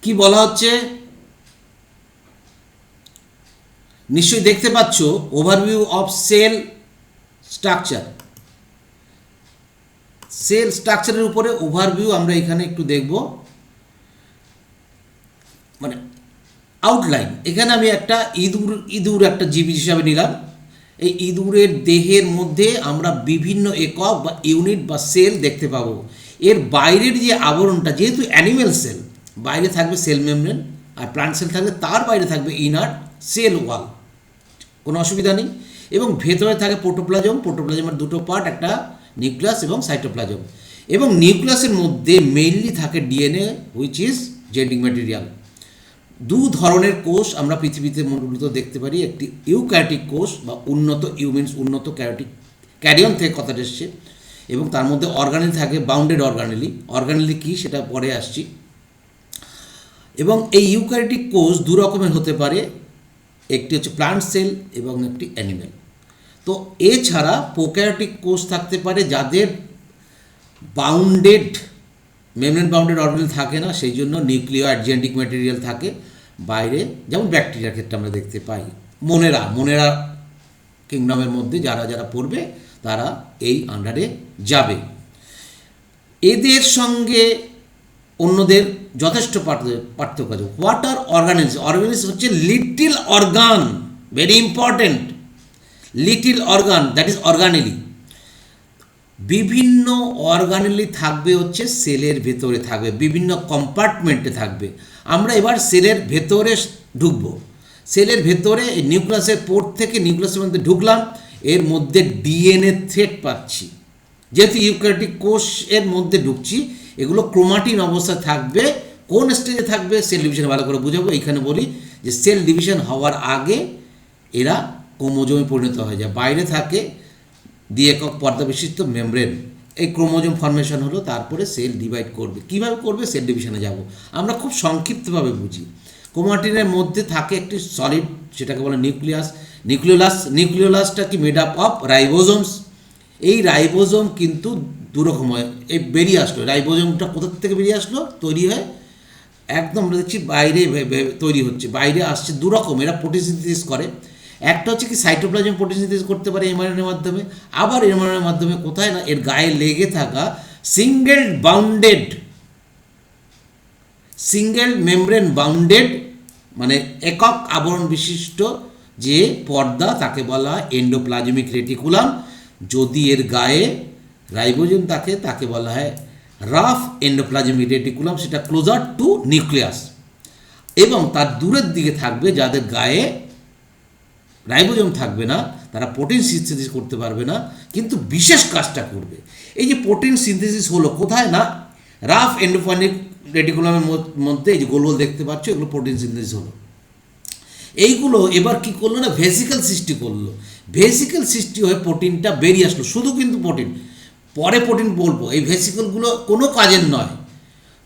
কি বলা হচ্ছে নিশ্চয়ই দেখতে পাচ্ছ, overview of cell structure. Cell স্ট্রাকচারের উপরে ওভারভিউ আমরা এখানে একটু দেখব, মানে আউটলাইন। এখানে আমি একটা ইঁদুর একটা জীবী হিসাবে নিলাম। এই ইঁদুরের দেহের মধ্যে আমরা বিভিন্ন একক বা ইউনিট বা সেল দেখতে পাবো। এর বাইরের যে আবরণটা, যেহেতু অ্যানিম্যাল সেল, বাইরে থাকবে সেল মেমব্রেন, আর প্লান্ট সেল থাকবে তার বাইরে থাকবে ইনার সেল ওয়াল, কোনো অসুবিধা নেই। এবং ভেতরে থাকে প্রোটোপ্লাজম। প্রোটোপ্লাজমের দুটো পার্ট, একটা নিউক্লিয়াস এবং সাইটোপ্লাজম। এবং নিউক্লিয়াসের মধ্যে মেইনলি থাকে DNA, which is genetic material. দু ধরনের কোষ আমরা পৃথিবীতে মূলত দেখতে পারি। একটি ইউক্যারিওটিক কোষ বা উন্নত, মিনস উন্নত ক্যারিওটিক, ক্যারিয়ন থেকে কথাটা এসছে। এবং তার মধ্যে অর্গানেলি থাকে, বাউন্ডেড অর্গানেলি। অর্গানেলি কী সেটা পরে আসছি। এবং এই ইউক্যারিওটিক কোষ দু রকমের হতে পারে, একটি হচ্ছে প্লান্ট সেল এবং একটি অ্যানিম্যাল। তো এছাড়া প্রোক্যারিওটিক কোষ থাকতে পারে যাদের বাউন্ডেড, মেমব্রেন বাউন্ডেড অর্গানেল থাকে না, সেই জন্য নিউক্লিয়ার জেনেটিক ম্যাটেরিয়াল থাকে বাইরে, যেমন ব্যাকটেরিয়ার ক্ষেত্রে আমরা দেখতে পাই। মনেরা কিংডমের মধ্যে যারা যারা পড়বে তারা এই আন্ডারে যাবে। এদের সঙ্গে অন্যদের যথেষ্ট পার্থক্য আছে। What are organelles? অর্গানেলস হচ্ছে little organ, very important. Little organ, that is organelle. বিভিন্ন অর্গানেলি থাকবে হচ্ছে সেলের ভেতরে থাকবে, বিভিন্ন কম্পার্টমেন্টে থাকবে। আমরা এবার সেলের ভেতরে ঢুকব। সেলের ভেতরে এই নিউক্লিয়াসের পোর্ট থেকে নিউক্লিয়াসের মধ্যে ঢুকলাম, এর মধ্যে ডিএনএ থ্রেড পাচ্ছি। যেহেতু ইউক্যারিওটিক কোষের মধ্যে ঢুকছি, এগুলো ক্রোমাটিন অবস্থায় থাকবে। কোন স্টেজে থাকবে সেল ডিভিশন ভালো করে বুঝাবো। এইখানে বলি যে সেল ডিভিশন হওয়ার আগে এরা ক্রোমোজোমে পরিণত হয়ে যায়। বাইরে থাকে দ্বি একক পর্দা বিশিষ্ট মেমব্রেন, এই ক্রোমোজোম ফর্মেশন হলো, তারপরে সেল ডিভাইড করবে। কীভাবে করবে? সেল ডিভিশনে যাব। আমরা খুব সংক্ষিপ্তভাবে বুঝি। ক্রোমাটিনের মধ্যে থাকে একটি সলিড, সেটাকে বলে নিউক্লিয়াস, নিউক্লিওলাসটা কি মেড আপ অফ রাইবোজোমস। এই রাইবোজোম কিন্তু দুরকম হয়। এই বেরিয়ে আসলো, রাইবোজোমটা কোথার থেকে বেরিয়ে আসলো? তৈরি হয়ে একদম আমরা দেখছি বাইরে তৈরি হচ্ছে, বাইরে আসছে দুরকম। এরা প্রোটিন সিনথেসিস করে। একটা হচ্ছে কি সাইটোপ্লাজম প্রোটিন সিনথেসিস করতে পারে এমআরএনএর মাধ্যমে, আবার এমআরএনএর মাধ্যমে কোথায় না এর গায়ে লেগে থাকা সিঙ্গেল মেমব্রেন বাউন্ডেড, মানে একক আবরণ বিশিষ্ট যে পর্দা, তাকে বলা হয় এন্ডোপ্লাজমিক রেটিকুলাম। যদি এর গায়ে রাইবোজোম থাকে তাকে বলা হয় রাফ এন্ডোপ্লাজমিক রেটিকুলাম, সেটা ক্লোজার টু নিউক্লিয়াস। এবং তার দূরের দিকে থাকবে যাদের গায়ে রাইবোজোম থাকবে না, তারা প্রোটিন সিনথেসিস করতে পারবে না, কিন্তু বিশেষ কাজটা করবে। এই যে প্রোটিন সিনথেসিস হলো কোথায় না, রাফ এন্ডোপ্লাজমিক রেটিকুলামের মধ্যে এই যে গোল গোল দেখতে পাচ্ছ, এগুলো প্রোটিন সিনথেসিস হলো। এইগুলো এবার কি করলো না, ভেসিকেল সৃষ্টি করলো। ভেসিকেল সৃষ্টি হয়ে প্রোটিনটা বেরিয়ে আসলো, শুধু কিন্তু প্রোটিন, পরে প্রোটিন বলবো। এই ভেসিকেলগুলো কোনো কাজের নয়।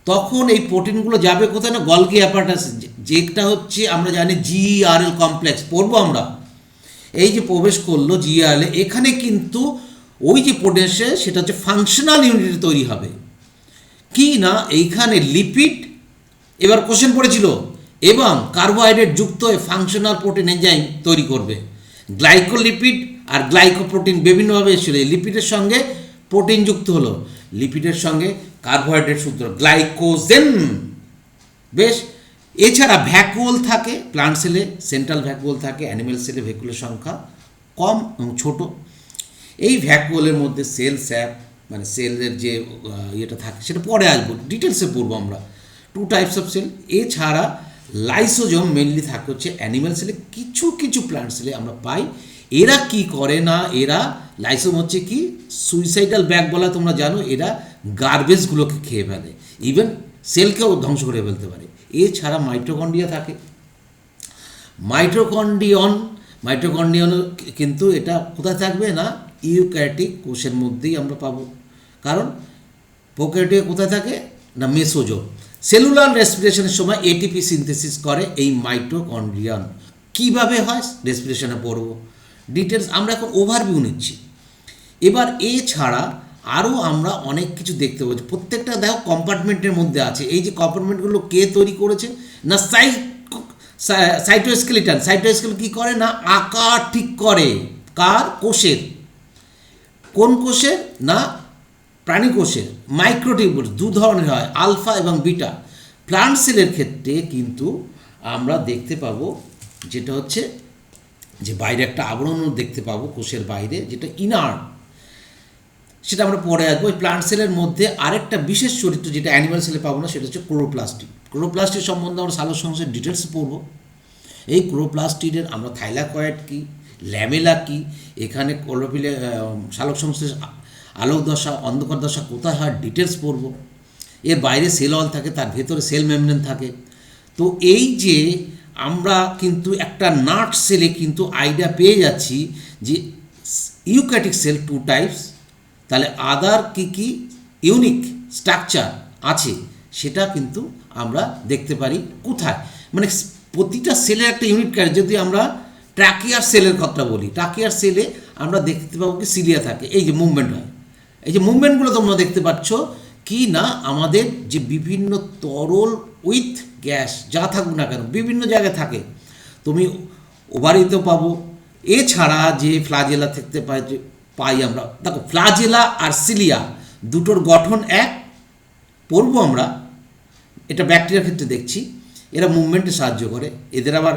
তখন এই প্রোটিনগুলো যাবে কোথায় না, গলগি অ্যাপারাটাস, যেটা হচ্ছে আমরা জানি জিইআরএল কমপ্লেক্স, পড়বো আমরা। এই যে প্রবেশ করলো জিইআরএল, এখানে কিন্তু ওই যে প্রোটিন সেটা হচ্ছে ফাংশনাল ইউনিট তৈরি হবে। কি না, এইখানে লিপিড, এবার কোশ্চেন পড়েছিল, এবং কার্বোহাইড্রেট যুক্ত হয়ে ফাংশনাল প্রোটিন এনজাইম তৈরি করবে। গ্লাইকোলিপিড আর গ্লাইকোপ্রোটিন বিভিন্নভাবে এসেছিল। লিপিডের সঙ্গে প্রোটিন যুক্ত হলো, লিপিডের সঙ্গে কার্বোহাইড্রেট সূত্র গ্লাইকোজেন। বেশ, এছাড়া ভ্যাকুওল থাকে প্লান্ট সেলে, সেন্ট্রাল ভ্যাকুওল থাকে। অ্যানিম্যাল সেলে ভ্যাকুওলের সংখ্যা কম এবং ছোট। এই ভ্যাকুওলের মধ্যে সেল স্যাপ, মানে সেলের যে ইয়েটা থাকে সেটা পরে আসবো, ডিটেলসে পড়বো আমরা। Two types of cell. এছাড়া লাইসোজোম মেনলি থাকে হচ্ছে অ্যানিম্যাল সেলে, কিছু কিছু প্লান্ট সেলে আমরা পাই। এরা কি করে না, এরা লাইসোম হচ্ছে কি সুইসাইডাল ব্যাগ বলা তোমরা জানো, এরা গার্বেজগুলোকে খেয়ে ফেলে, ইভেন সেলকেও ধ্বংস করে ফেলতে পারে। এছাড়া মাইটোকন্ড্রিয়া থাকে। মাইটোকন্ড্রিয়ন কিন্তু এটা কোথায় থাকবে না, ইউক্যারিওটিক কোষের মধ্যেই আমরা পাবো। কারণ প্রোক্যারিওটিক কোথায় থাকে না, মেসোজোম। সেলুলার রেসপিরেশনের সময় এটিপি সিনথেসিস করে এই মাইটোকন্ড্রিয়ান। কীভাবে হয় রেসপিরেশনে পড়ব, ডিটেলস আমরা এখন ওভারভিউ নিচ্ছি। এবার এছাড়া আরও আমরা অনেক কিছু দেখতে পাচ্ছি। প্রত্যেকটা দেখো কম্পার্টমেন্টের মধ্যে আছে। এই যে কম্পার্টমেন্টগুলো কে তৈরি করেছে? না সাইটোস্কেলিটন। সাইটোস্কেল কী করে? না আকার ঠিক করে। কার? কোষের। কোন কোষের? না প্রাণী কোষের। মাইক্রোটিউবুলস দু ধরনের হয়, আলফা এবং বিটা। প্লান্ট সেলের ক্ষেত্রে কিন্তু আমরা দেখতে পাবো যেটা হচ্ছে যে বাইরে একটা আবরণও দেখতে পাবো কোষের বাইরে, যেটা ইনার, সেটা আমরা পরে আসবো। ওই প্লান্ট সেলের মধ্যে আরেকটা বিশেষ চরিত্র যেটা অ্যানিমাল সেলে পাবো না, সেটা হচ্ছে ক্লোরোপ্লাস্টিড। ক্লোরোপ্লাস্টিড সম্বন্ধে আমরা সালোক সংশ্লেষের ডিটেলস পড়বো। এই ক্লোরোপ্লাস্টিডের আমরা থাইলাকয়েড কী, ল্যামেলা কী, এখানে ক্লোরোফিলে সালোক সংশ্লেষ আলোক দশা অন্ধকার দশা কোথায় হয় ডিটেলস পড়ব। এর বাইরে সেল ওয়াল থাকে, তার ভেতরে সেল মেমব্রেন থাকে। তো এই যে আমরা কিন্তু একটা নাট সেলে কিন্তু আইডিয়া পেয়ে যাচ্ছি যে ইউক্যারিওটিক সেল টু টাইপস, তাহলে আদার কী কী ইউনিক স্ট্রাকচার আছে সেটা কিন্তু আমরা দেখতে পারি। কোথায়? মানে প্রতিটা সেলের একটা ইউনিট ক্যারে। যদি আমরা ট্রাকিয়ার সেলের কথা বলি, ট্রাকিয়ার সেলে আমরা দেখতে পাবো কি সিলিয়া থাকে, এই যে মুভমেন্ট হয়। এই যে মুভমেন্টগুলো তোমরা দেখতে পাচ্ছ কি না, আমাদের যে বিভিন্ন তরল উইথ গ্যাস যা থাকুক না কেন বিভিন্ন জায়গায় থাকে। তুমি ওভারিতেও পাবো। এছাড়া যে ফ্লাজেলা থাকতে পাই আমরা, দেখো ফ্লাজেলা আর সিলিয়া দুটোর গঠন এক, পড়বো আমরা। এটা ব্যাকটেরিয়ার ক্ষেত্রে দেখছি, এরা মুভমেন্টে সাহায্য করে। এদের আবার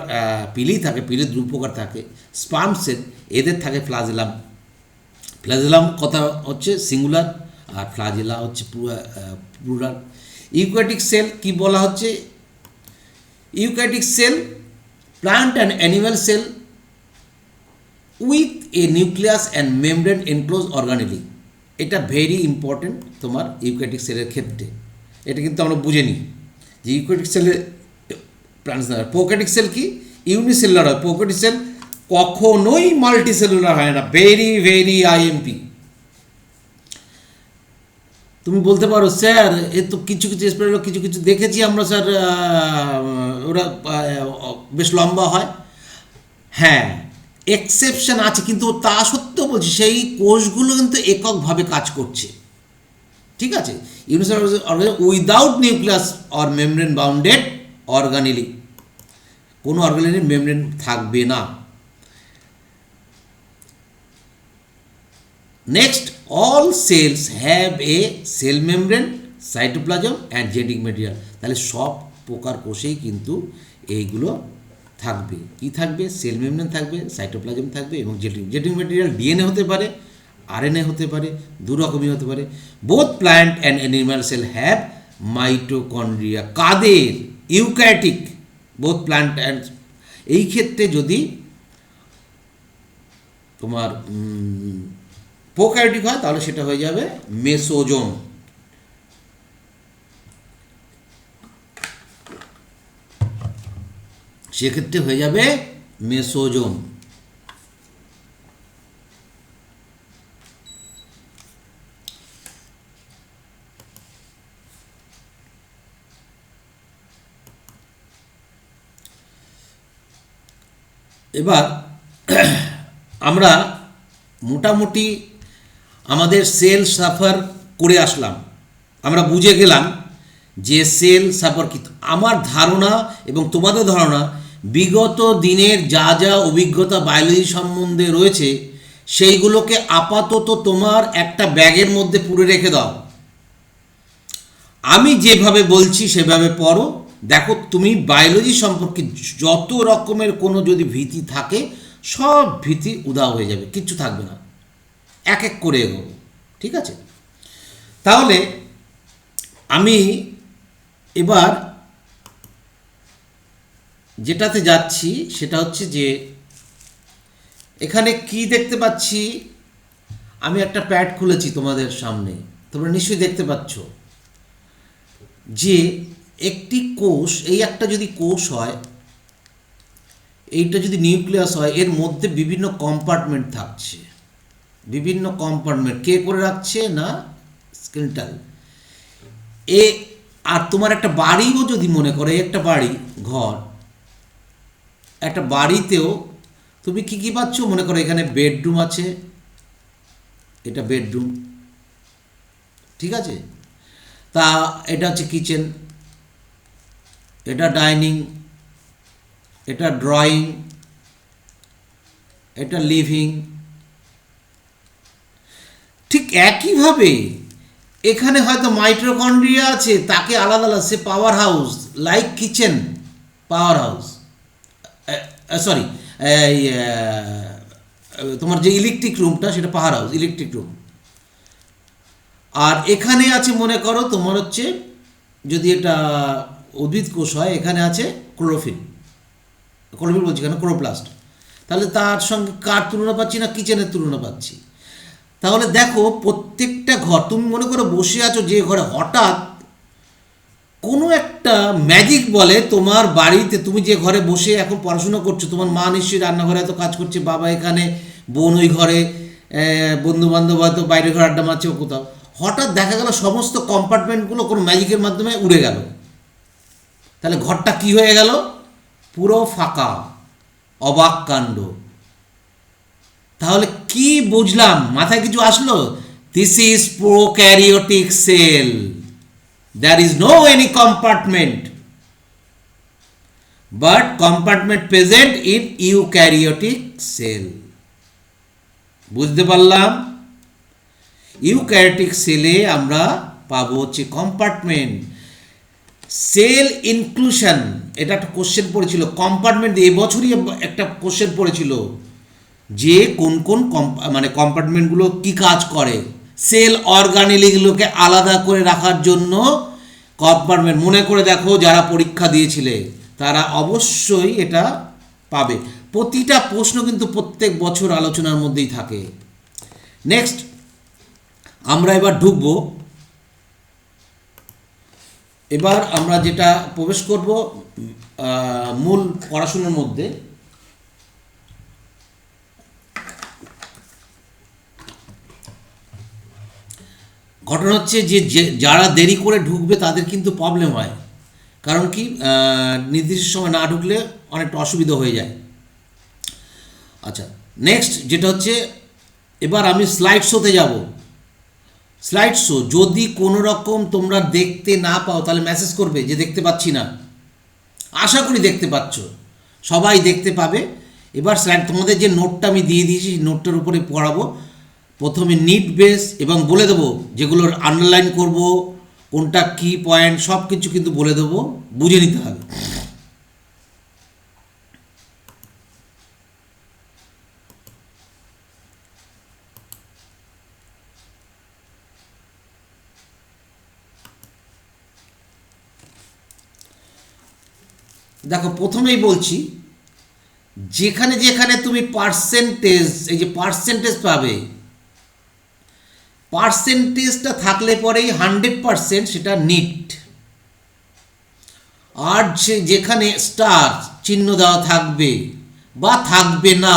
পিলি থাকে, পিলির দু প্রকার থাকে। স্পার্ম সেল, এদের থাকে ফ্লাজেলাম। ফ্লাজেলাম কথা হচ্ছে সিঙ্গুলার, আর ফ্লাজেলা হচ্ছে প্লুরাল। ইউক্যারিওটিক সেল কি বলা হচ্ছে? Eukaryotic cell plant and animal cell with a nucleus and membrane enclose organelle. এটা ভেরি ইম্পর্টেন্ট তোমার ইউক্যারিওটিক সেলের ক্ষেত্রে। এটা কিন্তু আমরা বুঝে নিই যে ইউক্যারিওটিক সেলের প্রোক্যারিওটিক সেল কি ইউনিসেলুলার হয়। প্রোক্যারিওটিক সেল কখনোই মাল্টিসেলুলার হয় না। Very very IMP. তুমি বলতে পারো স্যার এ তো কিছু কিছু স্প্রেড কিছু কিছু দেখেছি আমরা স্যার, ওরা বেশ লম্বা হয়। হ্যাঁ, এক্সেপশন আছে, কিন্তু তা সত্ত্বেও বলছি সেই কোষগুলো কিন্তু এককভাবে কাজ করছে। ঠিক আছে? Unicellular organism without nucleus or membrane bounded organelle. কোনো অর্গানেলের মেমব্রেন থাকবে না। Next, all cells have a cell membrane, cytoplasm and genetic material. তাহলে সব প্রকার কোষেই কিন্তু এইগুলো থাকবে। কি থাকবে? সেল মেমব্রেন থাকবে, সাইটোপ্লাজম থাকবে এবং জেনেটিক মেটেরিয়াল। ডিএনএ হতে পারে, আরএনএ হতে পারে, দু রকমই হতে পারে। Both plant and animal cell have mitochondria. কাদের? ইউক্যারিওটিক। বোথ প্ল্যান্ট অ্যান্ড, এই ক্ষেত্রে যদি তোমার প্রোক্যারিওটিক হয় তাহলে সেটা হয়ে যাবে মেসোজোম। সেক্ষেত্রে হয়ে যাবে মেসোজোম। এবার আমরা মোটামুটি আমাদের সেল সাফার করে আসলাম। আমরা বুঝে গেলাম যে সেল সাফার কি। আমার ধারণা এবং তোমাদের ধারণা, বিগত দিনের যা যা অভিজ্ঞতা বায়োলজি সম্বন্ধে রয়েছে সেইগুলোকে আপাতত তোমার একটা ব্যাগের মধ্যে পুরে রেখে দাও। আমি যেভাবে বলছি সেভাবে পড়ো। দেখো তুমি বায়োলজি সম্পর্কে যত রকমের কোনো যদি ভীতি থাকে সব ভীতি উধাও হয়ে যাবে, কিচ্ছু থাকবে না। এক এক করে এগোবো। ঠিক আছে? তাহলে আমি এবার যেটাতে যাচ্ছি সেটা হচ্ছে যে এখানে কি দেখতে পাচ্ছি, আমি একটা প্যাড খুলেছি তোমাদের সামনে, তোমরা নিশ্চয়ই দেখতে পাচ্ছ যে একটি কোষ, এই একটা যদি কোষ হয়, এইটা যদি নিউক্লিয়াস হয়, এর মধ্যে বিভিন্ন কম্পার্টমেন্ট থাকছে। বিভিন্ন কম্পার্টমেন্ট কে করে রাখছে? না স্কেলেটাল। এ আর তোমার একটা বাড়িও যদি মনে করো, একটা বাড়ি ঘর, একটা বাড়িতেও তুমি কী কী পাচ্ছ? মনে করো এখানে বেডরুম আছে, এটা বেডরুম, ঠিক আছে? তা এটা হচ্ছে কিচেন, এটা ডাইনিং, এটা ড্রয়িং, এটা লিভিং। ঠিক একইভাবে এখানে হয়তো মাইটোকন্ড্রিয়া আছে, তাকে আলাদা আলাদা, সে power house, like kitchen power house, sorry, তোমার যে ইলেকট্রিক রুমটা সেটা পাওয়ার হাউস, ইলেকট্রিক রুম। আর এখানে আছে মনে করো তোমার হচ্ছে, যদি এটা উদ্ভিদ কোষ হয়, এখানে আছে ক্লোরোফিল, ক্লোরোফিল বলছি কেন, ক্লোরোপ্লাস্ট। তাহলে তার সঙ্গে কার তুলনা পাচ্ছি না, কিচেনের তুলনা পাচ্ছি। তাহলে দেখো প্রত্যেকটা ঘর, তুমি মনে করো বসে আছো যে ঘরে, হঠাৎ কোনো একটা ম্যাজিক বলে তোমার বাড়িতে, তুমি যে ঘরে বসে এখন পড়াশোনা করছো, তোমার মা নিশ্চয়ই রান্নাঘরে এত কাজ করছে, বাবা এখানে, বোন ওই ঘরে, বন্ধু বান্ধব হয়তো বাইরে ঘরে আড্ডা মারছে কোথাও, হঠাৎ দেখা গেল সমস্ত কম্পার্টমেন্টগুলো কোনো ম্যাজিকের মাধ্যমে উড়ে গেল। তাহলে ঘরটা কি হয়ে গেল, পুরো ফাঁকা, অবাক কাণ্ড। তাহলে কি বুঝলাম, মাথায় কিছু আসলো? This is prokaryotic sell, there is no any compartment, but compartment present in eukaryotic cell. বুঝতে পারলাম? ইউক্যারিওটিক সেলে আমরা পাবো হচ্ছে কম্পার্টমেন্ট, সেল ইনক্লুশন। এটা একটা কোশ্চেন পড়েছিল কম্পার্টমেন্ট, এবছরই একটা কোশ্চেন পড়েছিল যে কোন কোন মানে কম্পার্টমেন্টগুলো কি কাজ করে, সেল অর্গানেলিগুলোকে আলাদা করে রাখার জন্য কম্পার্টমেন্ট। মনে করে দেখো, যারা পরীক্ষা দিয়েছিলে তারা অবশ্যই এটা পাবে। প্রতিটা প্রশ্ন কিন্তু প্রত্যেক বছর আলোচনার মধ্যেই থাকে। নেক্সট আমরা এবার ঢুকবো, এবার আমরা যেটা প্রবেশ করব মূল পড়াশোনার মধ্যে। ঘটনা হচ্ছে যে যারা দেরি করে ঢুকবে তাদের কিন্তু প্রবলেম হয়, কারণ কি, নির্দিষ্ট সময় না ঢুকলে অনেকটা অসুবিধা হয়ে যায়। আচ্ছা, নেক্সট যেটা হচ্ছে, এবার আমি স্লাইড শোতে যাব। স্লাইড শো যদি কোনো রকম তোমরা দেখতে না পাও তাহলে মেসেজ করবে যে দেখতে পাচ্ছি না। আশা করি দেখতে পাচ্ছ, সবাই দেখতে পাবে। এবার স্লাইড, তোমাদের যে নোটটা আমি দিয়ে দিয়েছি নোটটার উপরে পড়াবো। প্রথমে নিট বেস, এবং বলে দেবো যেগুলোর আন্ডারলাইন করব, কোনটা কি পয়েন্ট, সব কিছু কিন্তু বলে দেবো, বুঝে নিতে হবে। দেখো প্রথমেই বলছি, যেখানে যেখানে তুমি পার্সেন্টেজ, এই যে পার্সেন্টেজ পাবে, পার্সেন্টেজটা থাকলে পরেই 100% সেটা নিট। আর যেখানে স্টার চিহ্ন দেওয়া থাকবে বা থাকবে না,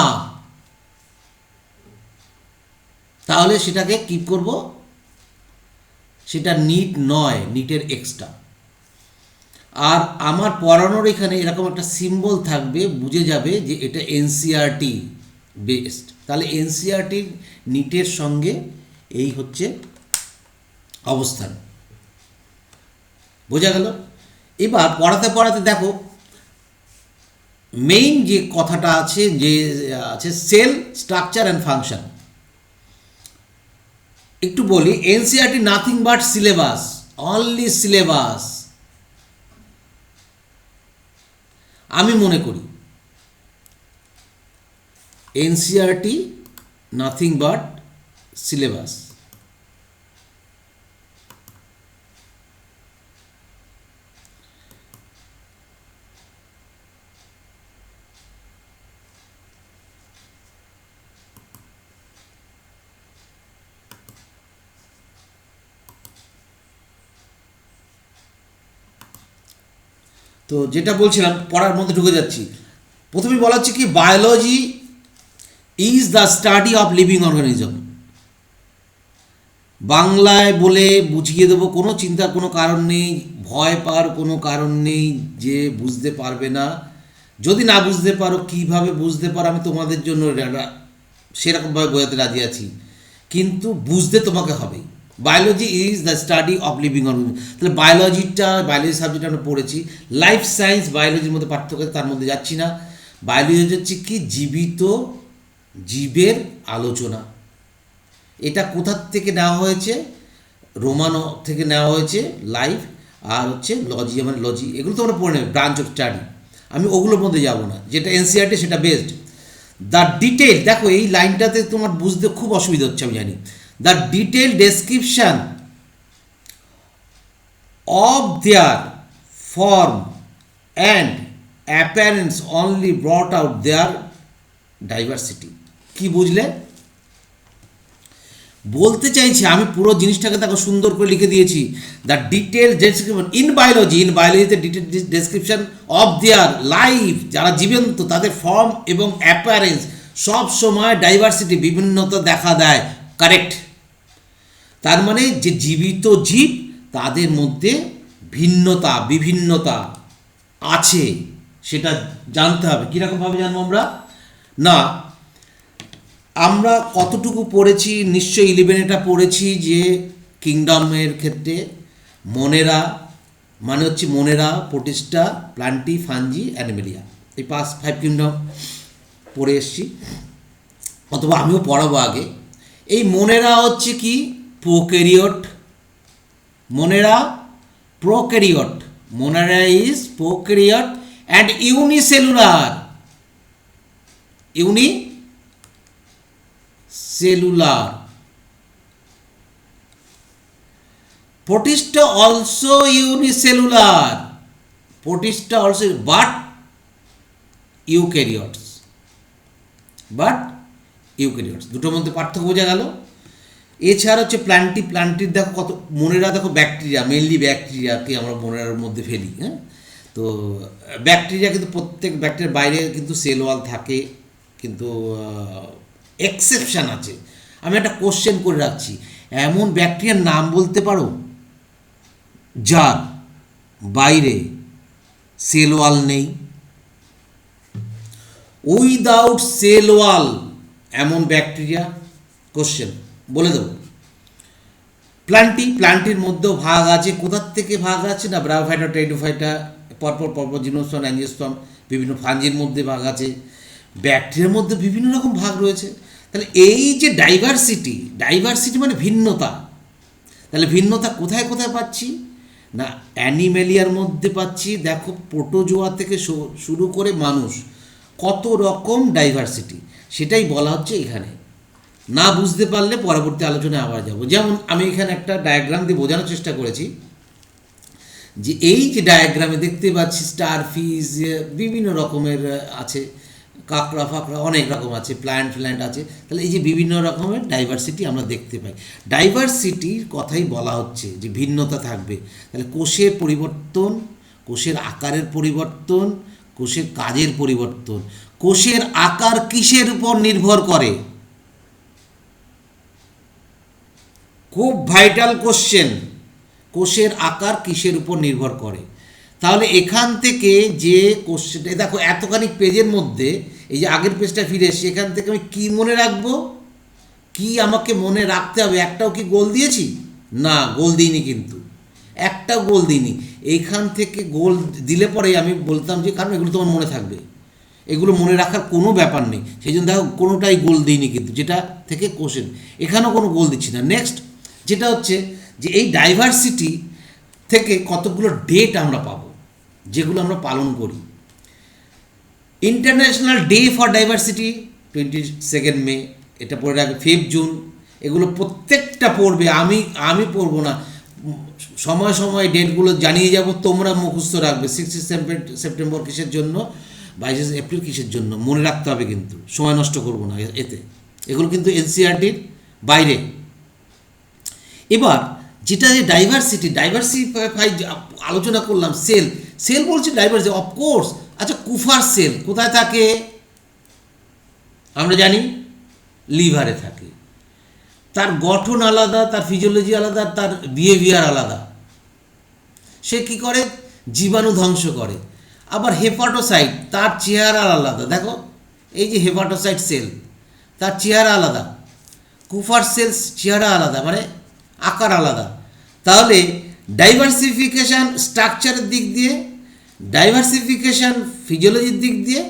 তাহলে সেটাকে কি করব, সেটা নিট নয়, নিটের এক্সট্রা। আর আমার পড়ানোর এখানে এরকম একটা সিম্বল থাকবে, বুঝে যাবে যে এটা এনসিইআরটি বেসড। তাহলে এনসিইআরটি নিটের সঙ্গে এই হচ্ছে অবস্থান, বোঝা গেল? এবার পড়াতে পড়াতে দেখো মেইন যে কথাটা আছে, যে আছে সেল স্ট্রাকচার অ্যান্ড ফাংশন। একটু বলি, NCERT nothing but syllabus, only syllabus. আমি মনে করি এনসিইআরটি নাথিং বাট সিলেবাস। তো যেটা বলছিলাম, পড়ার মধ্যে ঢুকে যাচ্ছি। প্রথমে বলা হচ্ছে কি, biology is the study of living organism. বাংলায় বলে বুঝিয়ে দেবো, কোনো চিন্তার কোনো কারণ নেই, ভয় পাওয়ার কোনো কারণ নেই যে বুঝতে পারবে না। যদি না বুঝতে পারো, কিভাবে বুঝতে পারো আমি তোমাদের জন্য সেরকমভাবে বোঝাতে রাজি আছি, কিন্তু বুঝতে তোমাকে হবেই। Biology is the study of living organism. তাহলে বায়োলজি সাবজেক্ট আমরা পড়েছি। লাইফ সায়েন্স বায়োলজির মধ্যে পার্থক্য আছে, তার মধ্যে যাচ্ছি না। বায়োলজি হচ্ছে কি জীবিত জীবের আলোচনা। এটা কোথার থেকে নেওয়া হয়েছে? রোমান থেকে নেওয়া হয়েছে লাইফ, আর হচ্ছে লজি, মানে লজি, এগুলো তো আমরা পড়ে নেবে, ব্রাঞ্চ অফ স্টাডি। আমি ওগুলোর মধ্যে যাব না, যেটা এনসিআরটি সেটা বেস্ট। দ্য ডিটেল, দেখো এই লাইনটাতে তোমার বুঝতে খুব অসুবিধা হচ্ছে আমি জানি। The detail description of their form and appearance only brought out their diversity. কি বুঝলে? বলতে চাইছি, আমি পুরো জিনিসটাকে দেখো সুন্দর করে লিখে দিয়েছি। দ্য ডিটেল ডেসক্রিপশন ইন বায়োলজিতে detail description of their life, যারা জীবন্ত তাদের ফর্ম এবং অ্যাপিয়ারেন্স, সব সময় ডাইভার্সিটি বিভিন্নতা দেখা দেয়। কারেক্ট। তার মানে যে জীবিত জীব তাদের মধ্যে বিভিন্নতা আছে, সেটা জানতে হবে। কীরকমভাবে জানবো আমরা? না, আমরা কতটুকু পড়েছি, নিশ্চয়ই 11 এটা পড়েছি যে কিংডমের ক্ষেত্রে মনেরা মানে হচ্ছে মনেরা, প্রোটিস্টা, প্লান্টি, ফাঞ্জি, অ্যানিমেলিয়া, এই 5 কিংডম পড়ে এসছি, অথবা আমিও পড়াবো আগে। এই মনেরা হচ্ছে কি? Prokaryote. মনেরা prokaryote, মনেরা is prokaryote and unicellular. cellular. Protista also unicellular. Protista also, but eukaryotes. দুটোর মধ্যে পার্থক্য বোঝা গেল। এছাড়া হচ্ছে প্ল্যান্টির দেখো কত, মনেরা দেখো ব্যাকটেরিয়া, মেনলি ব্যাকটেরিয়াকে আমরা মনেরার মধ্যে ফেলি। হ্যাঁ, তো ব্যাকটেরিয়া কিন্তু প্রত্যেক ব্যাকটেরিয়ার বাইরে কিন্তু সেল ওয়াল থাকে, কিন্তু এক্সেপশান আছে। আমি একটা কোশ্চেন করে রাখছি, এমন ব্যাকটেরিয়ার নাম বলতে পারো যার বাইরে সেল ওয়াল নেই? উইদাউট সেল ওয়াল এমন ব্যাকটেরিয়া? কোশ্চেন বলে দেবো। প্ল্যান্টির মধ্যেও ভাগ আছে। কোথার থেকে ভাগ আছে? না, ব্রায়োফাইটা, টেরিডোফাইটা, পরপর জিনোস্পার্ম, অ্যাঞ্জিওস্পার্ম, বিভিন্ন ফাঞ্জির মধ্যে ভাগ আছে। ব্যাকটেরিয়ার মধ্যে বিভিন্ন রকম ভাগ রয়েছে। তাহলে এই যে ডাইভার্সিটি মানে ভিন্নতা। তাহলে ভিন্নতা কোথায় কোথায় পাচ্ছি? না, অ্যানিমেলিয়ার মধ্যে পাচ্ছি। দেখো প্রোটোজোয়া থেকে শুরু করে মানুষ, কত রকম ডাইভার্সিটি, সেটাই বলা হচ্ছে এখানে। না বুঝতে পারলে পরবর্তী আলোচনায় আবার যাব। যেমন আমি এখানে একটা ডায়াগ্রাম দিয়ে বোঝানোর চেষ্টা করেছি যে এই যে ডায়াগ্রামে দেখতে পাচ্ছি স্টার ফিশ, বিভিন্ন রকমের আছে, কাঁকড়া ফাঁকড়া অনেক রকম আছে, প্ল্যান্ট আছে। তাহলে এই যে বিভিন্ন রকমের ডাইভার্সিটি আমরা দেখতে পাই। ডাইভার্সিটির কথাই বলা হচ্ছে যে ভিন্নতা থাকবে। তাহলে কোষের পরিবর্তন, কোষের আকারের পরিবর্তন, কোষের কাজের পরিবর্তন। কোষের আকার কিসের উপর নির্ভর করে? খুব ভাইটাল কোশ্চেন, কোষের আকার কিসের উপর নির্ভর করে? তাহলে এখান থেকে যে কোশ্চেনটা, দেখো এতখানি পেজের মধ্যে এই যে আগের পেজটা ফিরে এসেছি, এখান থেকে আমি কী মনে রাখবো, কি আমাকে মনে রাখতে হবে? একটাও কি গোল দিয়েছি? না, গোল দিইনি, কিন্তু একটাও গোল দিইনি। এইখান থেকে গোল দিলে পরেই আমি বলতাম যে, কারণ এগুলো তোমার মনে থাকবে, এগুলো মনে রাখার কোনো ব্যাপার নেই, সেই জন্য দেখো কোনোটাই গোল দিইনি, কিন্তু যেটা থেকে কোশ্চেন, এখানেও কোনো গোল দিচ্ছি না। নেক্সট যেটা হচ্ছে যে এই ডাইভার্সিটি থেকে কতগুলো ডেট আমরা পাবো, যেগুলো আমরা পালন করি। ইন্টারন্যাশনাল ডে ফর ডাইভার্সিটি 22 মে, এটা পড়ে রাখবে। 5 জুন, এগুলো প্রত্যেকটা পড়বে, আমি পড়বো না, সময় ডেটগুলো জানিয়ে যাব, তোমরা মুখস্থ রাখবে। 6 সেপ্টেম্বর কিসের জন্য, 22 এপ্রিল কিসের জন্য, মনে রাখতে হবে, কিন্তু সময় নষ্ট করবো না এতে। এগুলো কিন্তু এনসিইআরটির বাইরে। এবার যেটা যে ডাইভার্সিফাই আলোচনা করলাম, সেল বলছি ডাইভার্সিটি, অফকোর্স। আচ্ছা, কুফার সেল কোথায় থাকে? আমরা জানি লিভারে থাকে। তার গঠন আলাদা, তার ফিজিওলজি আলাদা, তার বিহেভিয়ার আলাদা। সে কি করে? জীবাণু ধ্বংস করে। আবার হেপাটোসাইট, তার চেহারা আলাদা। দেখো এই যে হেপাটোসাইট সেল, তার চেহারা আলাদা। কুফার সেলস চেহারা আলাদা, মানে আকার আলাদা। তাহলে ডাইভার্সিফিকেশান স্ট্রাকচারের দিক দিয়ে, ডাইভার্সিফিকেশান ফিজিওলজির দিক দিয়ে,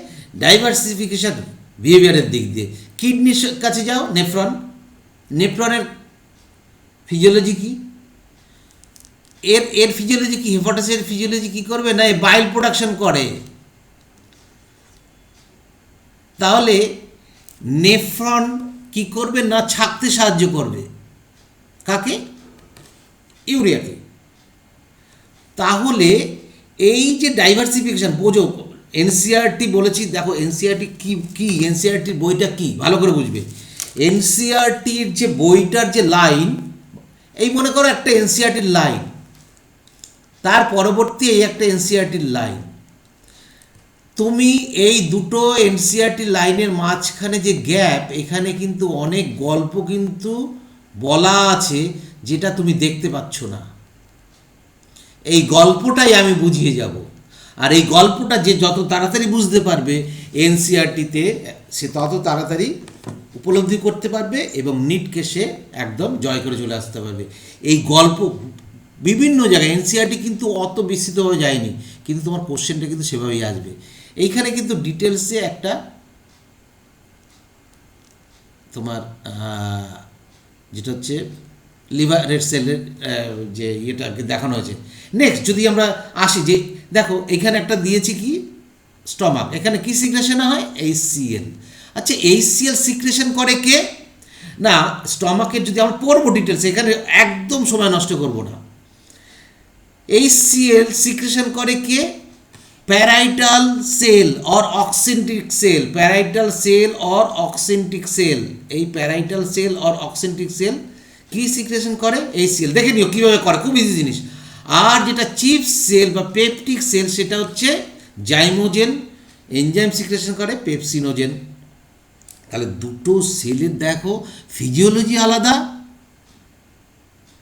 ডাইভার্সিফিকেশান বিহেভিয়ারের দিক দিয়ে। কিডনির কাছে যাও, নেফ্রন, নেফ্রনের ফিজিওলজি কী, এর ফিজিওলজি কি, হেপাটাসের ফিজিওলজি কি করবে না বাইল প্রোডাকশন করে। তাহলে নেফ্রন কি করবে না ছাকতে সাহায্য করবে, কাকে, ইউরিয়াকে। তাহলে এই যে ডাইভার্সিফিকেশন বোঝো, এনসিআরটি বলেছি, দেখো এনসিআরটি কি কি, এনসিআরটির বইটা কি ভালো করে বুঝবে। এনসিআরটির যে বইটার যে লাইন, এই মনে করো একটা এনসিআরটির লাইন, তার পরবর্তী এই একটা এনসিআরটির লাইন, তুমি এই দুটো এনসিআরটি লাইনের মাঝখানে যে গ্যাপ, এখানে কিন্তু অনেক গল্প কিন্তু বলা আছে যেটা তুমি দেখতে পাচ্ছ না। এই গল্পটাই আমি বুঝিয়ে যাব, আর এই গল্পটা যে যত তাড়াতাড়ি বুঝতে পারবে এনসিআরটিতে, সে তত তাড়াতাড়ি উপলব্ধি করতে পারবে এবং নিটকে সে একদম জয় করে চলে আসতে পারবে। এই গল্প বিভিন্ন জায়গায়, এনসিআরটি কিন্তু অত বিস্তৃতভাবে যায়নি, কিন্তু তোমার কোশ্চেনটা কিন্তু সেভাবেই আসবে। এইখানে কিন্তু ডিটেলসে একটা তোমার যেটা হচ্ছে লিভার রেড সেলের যে ইয়েটাকে দেখানো হয়েছে। নেক্সট যদি আমরা আসি, যে দেখো এখানে একটা দিয়েছি কি স্টমাক, এখানে কি সিক্রেশন হয়, HCl। আচ্ছা HCl সিক্রেশন করে কে না, স্টমাকের যদি আমরা পড়বো ডিটেলস, এখানে একদম সময় নষ্ট করব না। HCl সিক্রেশন করে কে, parietal cell or oxyntic cell, parietal cell or oxyntic cell. এই parietal cell or oxyntic cell কি সিক্রেশন করে, HCl। দেখে নিও কীভাবে করে, খুব ইজি জিনিস। আর যেটা চিফ সেল বা পেপটিক সেল, সেটা হচ্ছে জাইমোজেন, এনজাইম সিক্রেশন করে পেপসিনোজেন। তাহলে দুটো সেলের দেখো ফিজিওলজি আলাদা,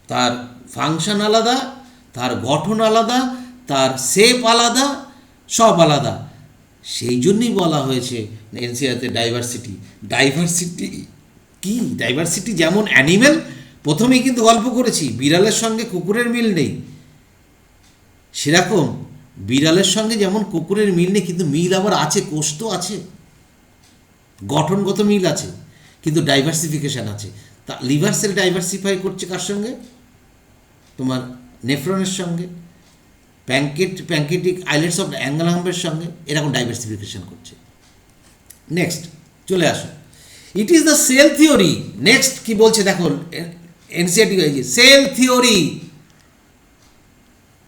তার ফাংশন আলাদা, তার গঠন আলাদা, তার শেপ আলাদা, সব আলাদা। সেই জন্যই বলা হয়েছে এনসিআরতে ডাইভার্সিটি। ডাইভার্সিটি কি, ডাইভার্সিটি যেমন অ্যানিম্যাল, প্রথমেই কিন্তু গল্প করেছি বিড়ালের সঙ্গে কুকুরের মিল নেই, সেরকম বিড়ালের সঙ্গে যেমন কুকুরের মিল নেই, কিন্তু মিল আবার আছে, কোষ তো আছে, গঠনগত মিল আছে, কিন্তু ডাইভার্সিফিকেশান আছে। তা লিভার সেল ডাইভার্সিফাই করছে কার সঙ্গে, তোমার নেফ্রনের সঙ্গে, প্যাঙ্কেটিক আইলেটস অফ অ্যাঙ্গেলহামের সঙ্গে, এরকম ডাইভার্সিফিকেশন করছে। নেক্সট চলে আসো, it is the cell theory. Next কি বলছে দেখো, এনসিআরটি সেল থিওরি,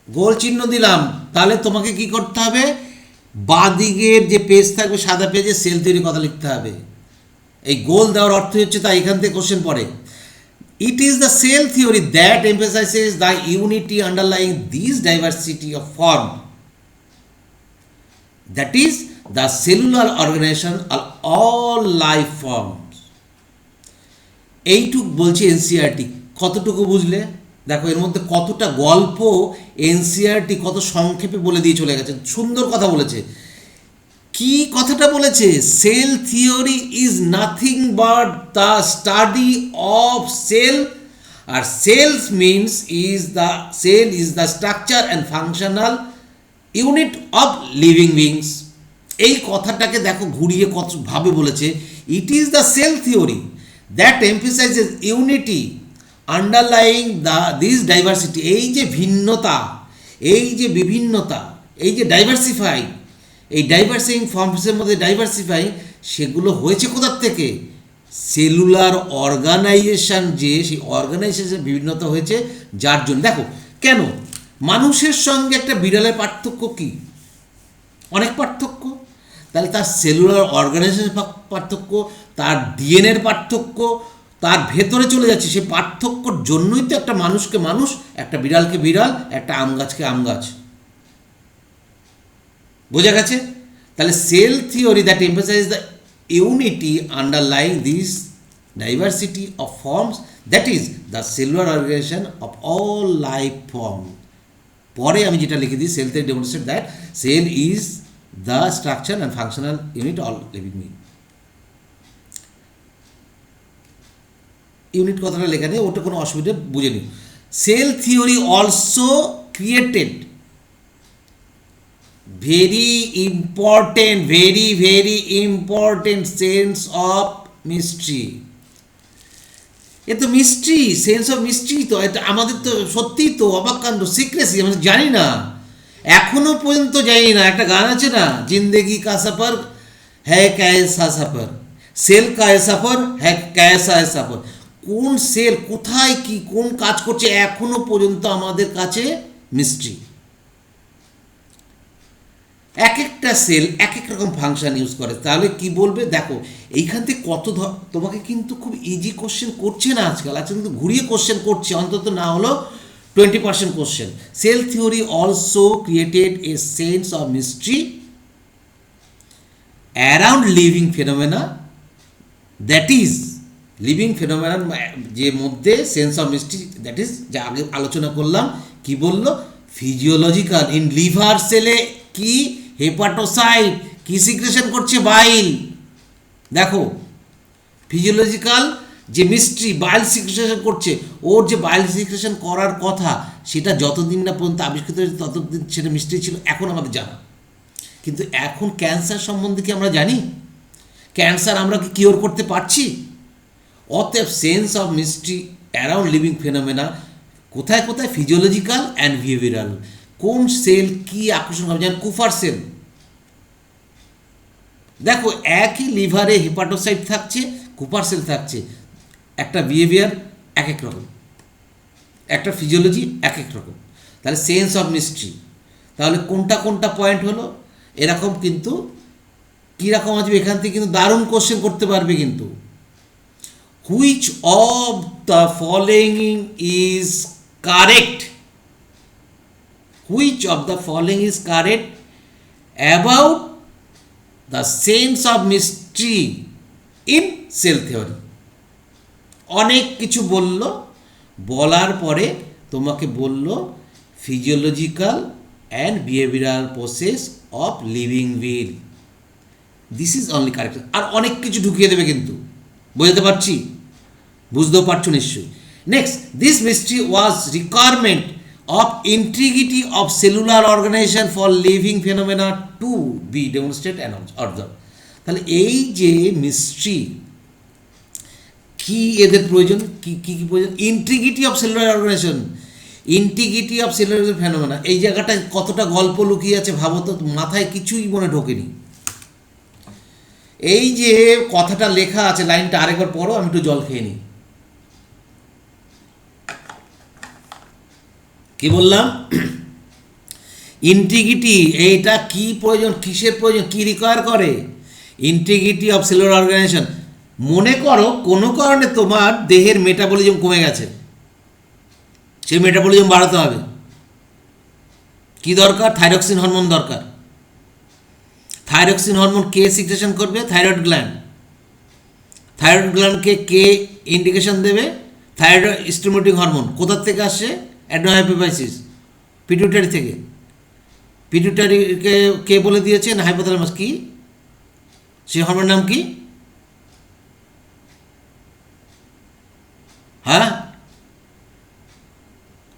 গোল চিহ্ন দিলাম। তাহলে তোমাকে কি করতে হবে, বাদিকের যে পেজ থাকবে সাদা পেজে সেল থিওরি কথা লিখতে হবে। এই গোল দেওয়ার অর্থ হচ্ছে, তাই এখান থেকে কোশ্চেন পড়ে, it is the cell theory that emphasizes the unity underlying this diversity of form, that is the cellular organization of all life forms. এইটুক বলছে এনসিআরটি। কতটুকু বুঝলে দেখো, এর মধ্যে কতটা গল্প এনসিআরটি কত সংক্ষেপে বলে দিয়ে চলে গেছে, সুন্দর কথা বলেছে। কি কথাটা বলেছে, cell theory is nothing but the study of cell, আর cells means is the structure and functional unit of living beings. এই কথাটাকে দেখো ঘুরিয়ে কতভাবে বলেছে, it is the cell theory that emphasizes unity underlying this diversity. এই যে ভিন্নতা, এই যে বিভিন্নতা, এই যে ডাইভার্সিফাই, এই ডাইভার্সিং ফর্মসের মধ্যে ডাইভার্সিফাই, সেগুলো হয়েছে কোথার থেকে, সেলুলার অর্গানাইজেশন, যে সেই অর্গানাইজেশন বিভিন্নতা হয়েছে, যার জন্য দেখো কেন মানুষের সঙ্গে একটা বিড়ালের পার্থক্য কি, অনেক পার্থক্য। তাহলে তার সেলুলার অর্গানাইজেশনের পার্থক্য, তার ডিএনএর পার্থক্য, তার ভেতরে চলে যাচ্ছে, সে পার্থক্যর জন্যই তো একটা মানুষকে মানুষ, একটা বিড়ালকে বিড়াল, একটা আম গাছকে আম গাছ। বোঝা গেছে? তাহলে cell theory that emphasize the unity underlying this diversity of forms, that is the cellular organization of all life form. পরে আমি যেটা লিখে দিই, cell theory demonstrate that cell is the structure and functional unit all living being. Unit কথাটা লেখা নেই, ওটা কোনো অসুবিধা বুঝে নিও। Cell theory also created very important sense of mystery. এ তো মিস্ট্রি, সেন্স অফ মিস্ট্রি, তো এটা আমাদের তো সত্যিই তো অবাক কাণ্ড, সিক্রেসি, আমরা জানি না, এখনো পর্যন্ত জানি না। একটা গান আছে না, জিন্দেগি কা সফর হ্যায় ক্যায়সা সফর, সেল কা সফর হ্যায় ক্যায়সা সফর, কোন সেল কোথায় কি কোন কাজ করছে এখনো পর্যন্ত আমাদের কাছে মিস্ট্রি। এক একটা সেল এক এক রকম ফাংশন ইউজ করে, তাহলে কি বলবে দেখো এইখান থেকে কত তোমাকে কিন্তু খুব ইজি কোশ্চেন করছে না আজকাল, আজকাল কিন্তু ঘুরিয়ে কোশ্চেন করছে, অন্তত না হলো 20% question. Cell theory also created a sense of mystery around living phenomena, that is living ফেনোমেনার যে মধ্যে sense of mystery, that is যা আগে আলোচনা করলাম, কি বললো, ফিজিওলজিক্যাল, ইন লিভার সেলে কি হেপাটোসাইট কি সিক্রেশন করছে, বাইল। দেখো ফিজিওলজিক্যাল যে মিস্ট্রি, বাইল সিক্রেশন করছে, ওর যে বাইল সিক্রেশন করার কথা সেটা যতদিন না পর্যন্ত আবিষ্কৃত হয়েছে ততদিন সেটা মিস্ট্রি ছিল, এখন আমাদের জানা। কিন্তু এখন ক্যান্সার সম্বন্ধে কি আমরা জানি? ক্যান্সার আমরা কি কিওর করতে পারছি? অতএব sense of mystery around living phenomena কোথায় কোথায়, ফিজিওলজিক্যাল অ্যান্ড বিহেভিয়ারাল। কোন সেল কি আকর্ষণ হবে, যেমন কুফার সেল, দেখো একই লিভারে হেপাটোসাইট থাকছে, কুপার সেল থাকছে, একটা বিহেভিয়ার এক এক রকম, একটা ফিজিওলজি এক এক রকম, তাহলে সেন্স অফ মিস্ট্রি, তাহলে কোনটা কোনটা পয়েন্ট হলো এরকম। কিন্তু কীরকম আসবে এখান থেকে কিন্তু দারুণ কোশ্চেন করতে পারবে কিন্তু। Which of the following is correct, which of the following is correct about the sense of mystery in cell theory? অনেক কিছু বলল, বলার পরে তোমাকে বলল physiological and behavioural process of living will, this is only correct. আর অনেক কিছু ঢুকিয়ে দেবে কিন্তু, বুঝতে পারছি, বুঝতেও পারছো নিশ্চয়ই। Next, this mystery was requirement of integrity of cellular organization for living phenomena to be demonstrated and observed. তাহলে এই যে মিস্ট্রি কি এদের প্রয়োজন, কি কি কি প্রয়োজন, integrity of cellular organization, integrity of cellular phenomena, এই জায়গাটায় কতটা গল্প লুকিয়ে আছে ভাবো তো, মাথায় কিছুই মনে ঢোকেনি। এই যে কথাটা লেখা আছে, লাইনটা আরেকবার পড়ো, আমি একটু জল খেয়ে নিই। কি বললাম, ইন্টিগ্রিটি, এইটা কি প্রয়োজন, কিসের প্রয়োজন, কি রিকোয়ার করে, ইন্টিগ্রিটি অফ সেলুলার অর্গানাইজেশন। মনে করো কোনো কারণে তোমার দেহের মেটাবলিজম কমে গেছে, সেই মেটাবলিজম বাড়াতে হবে, কি দরকার, থাইরক্সিন হরমোন দরকার। থাইরক্সিন হরমোন কে সিক্রেশন করবে, থাইরয়েড গ্ল্যান্ড। থাইরয়েড গ্ল্যান্ডকে কে ইন্ডিকেশন দেবে, থাইরয়েড স্টিমুলেটিং হরমোন। কোথার থেকে আসছে, অ্যাডনোহাইপোফাইসিস, পিটুইটারি থেকে। পিটুইটারিকে কে বলে দিয়েছে, না হাইপোথ্যালামাস। কি সেই হরমোনের নাম কি, হ্যাঁ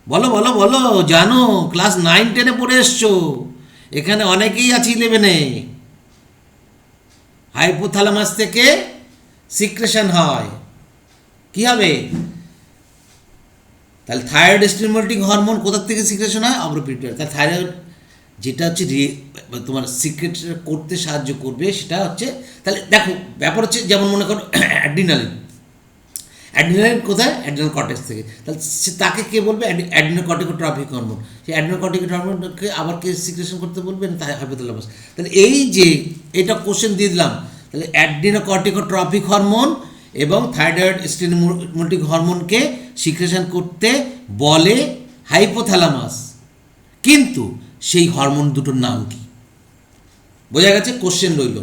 বলো বলো বলো, জানো, ক্লাস 9-10 পড়ে এসছো, এখানে অনেকেই আছি 11-এ। হাইপোথ্যালামাস থেকে সিক্রেশন হয়, কি হবে, তাহলে থাইরয়েড স্টিমুলেটিং হরমোন কোথার থেকে সিক্রেশন হয়, আমরা পিটুইটারি। তাহলে থাইরয়েড যেটা হচ্ছে তোমার সিক্রেট করতে সাহায্য করবে সেটা হচ্ছে, তাহলে দেখো ব্যাপার হচ্ছে, যেমন মনে করো অ্যাড্রিনালিন, অ্যাড্রিনালিন কোথায়, অ্যাড্রিনাল কর্টেক্স থেকে, তাহলে তাকে কে বলবে, অ্যাড্রিনোকর্টিকোট্রপিক হরমোন। সেই অ্যাড্রিনোকর্টিক হরমোনকে আবার কে সিক্রেশন করতে বলবেন, তাই হাইপোথ্যালামাস। তাহলে এই যে এটা কোশ্চেন দিয়ে দিলাম, তাহলে অ্যাড্রিনোকর্টিকোট্রপিক হরমোন এবং থাইরয়েড স্টিমুলেটিং হরমোনকে সিক্রেশন করতে বলে হাইপোথ্যালামাস, কিন্তু সেই হরমোন দুটোর নাম কি, বোঝা গেছে, কোশ্চেন রইল,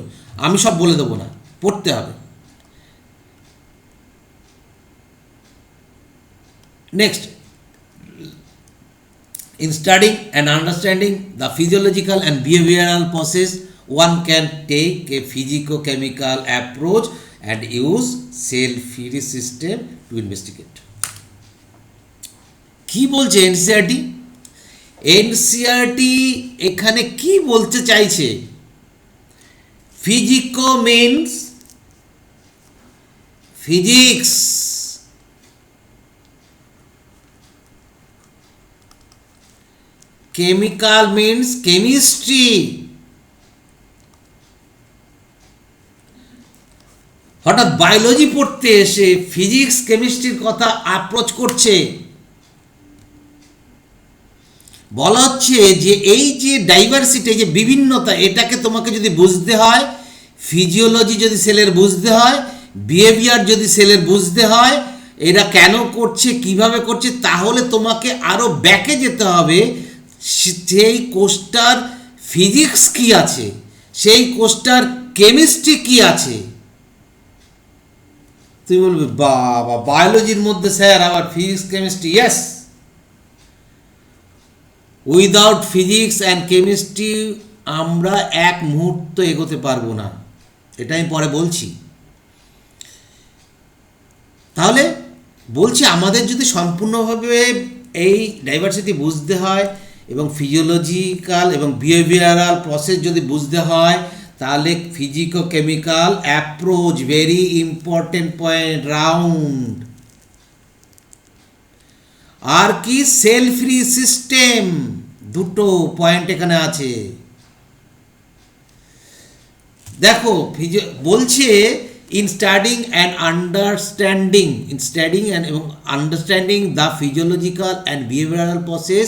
আমি সব বলে দেবো না, পড়তে হবে। Next, in studying and understanding the physiological and behavioral process, one can take a physico-chemical approach and use cell-free system to investigate. কি বলছে এনসিইআরটি? এনসিইআরটি এখানে কি বলতে চাইছে? Physico means physics, chemical means chemistry, হঠাৎ বায়োলজি পড়তে এসে physics কেমিস্ট্রির কথা অ্যাপ্রোচ করছে। বলা হচ্ছে যে এই যে ডাইভার্সিটি, যে বিভিন্নতা, এটাকে তোমাকে যদি বুঝতে হয়, ফিজিওলজি যদি সেলের বুঝতে হয়, বিহেভিয়ার যদি সেলের বুঝতে হয়, এরা কেন করছে, কিভাবে করছে, তাহলে তোমাকে আরও ব্যাকে যেতে হবে। সেই কোষটার ফিজিক্স কি আছে, সেই কোষটার কেমিস্ট্রি কি আছে। তুই বলবি বাবা বায়োলজির মধ্যে স্যার আবার physics chemistry. Yes, without physics and chemistry আমরা এক মুহূর্ত এগোতে পারবো না, এটা আমি পরে বলছি। তাহলে বলছি আমাদের যদি সম্পূর্ণভাবে এই ডাইভার্সিটি বুঝতে হয় এবং ফিজিওলজিক্যাল এবং বিহেভিয়ারাল প্রসেস যদি বুঝতে হয়, তাহলে physico chemical approach very important point round. আর কি সেল ফ্রি সিস্টেম, দুটো পয়েন্ট এখানে আছে। দেখো বলছে in studying and understanding the physiological and behavioral process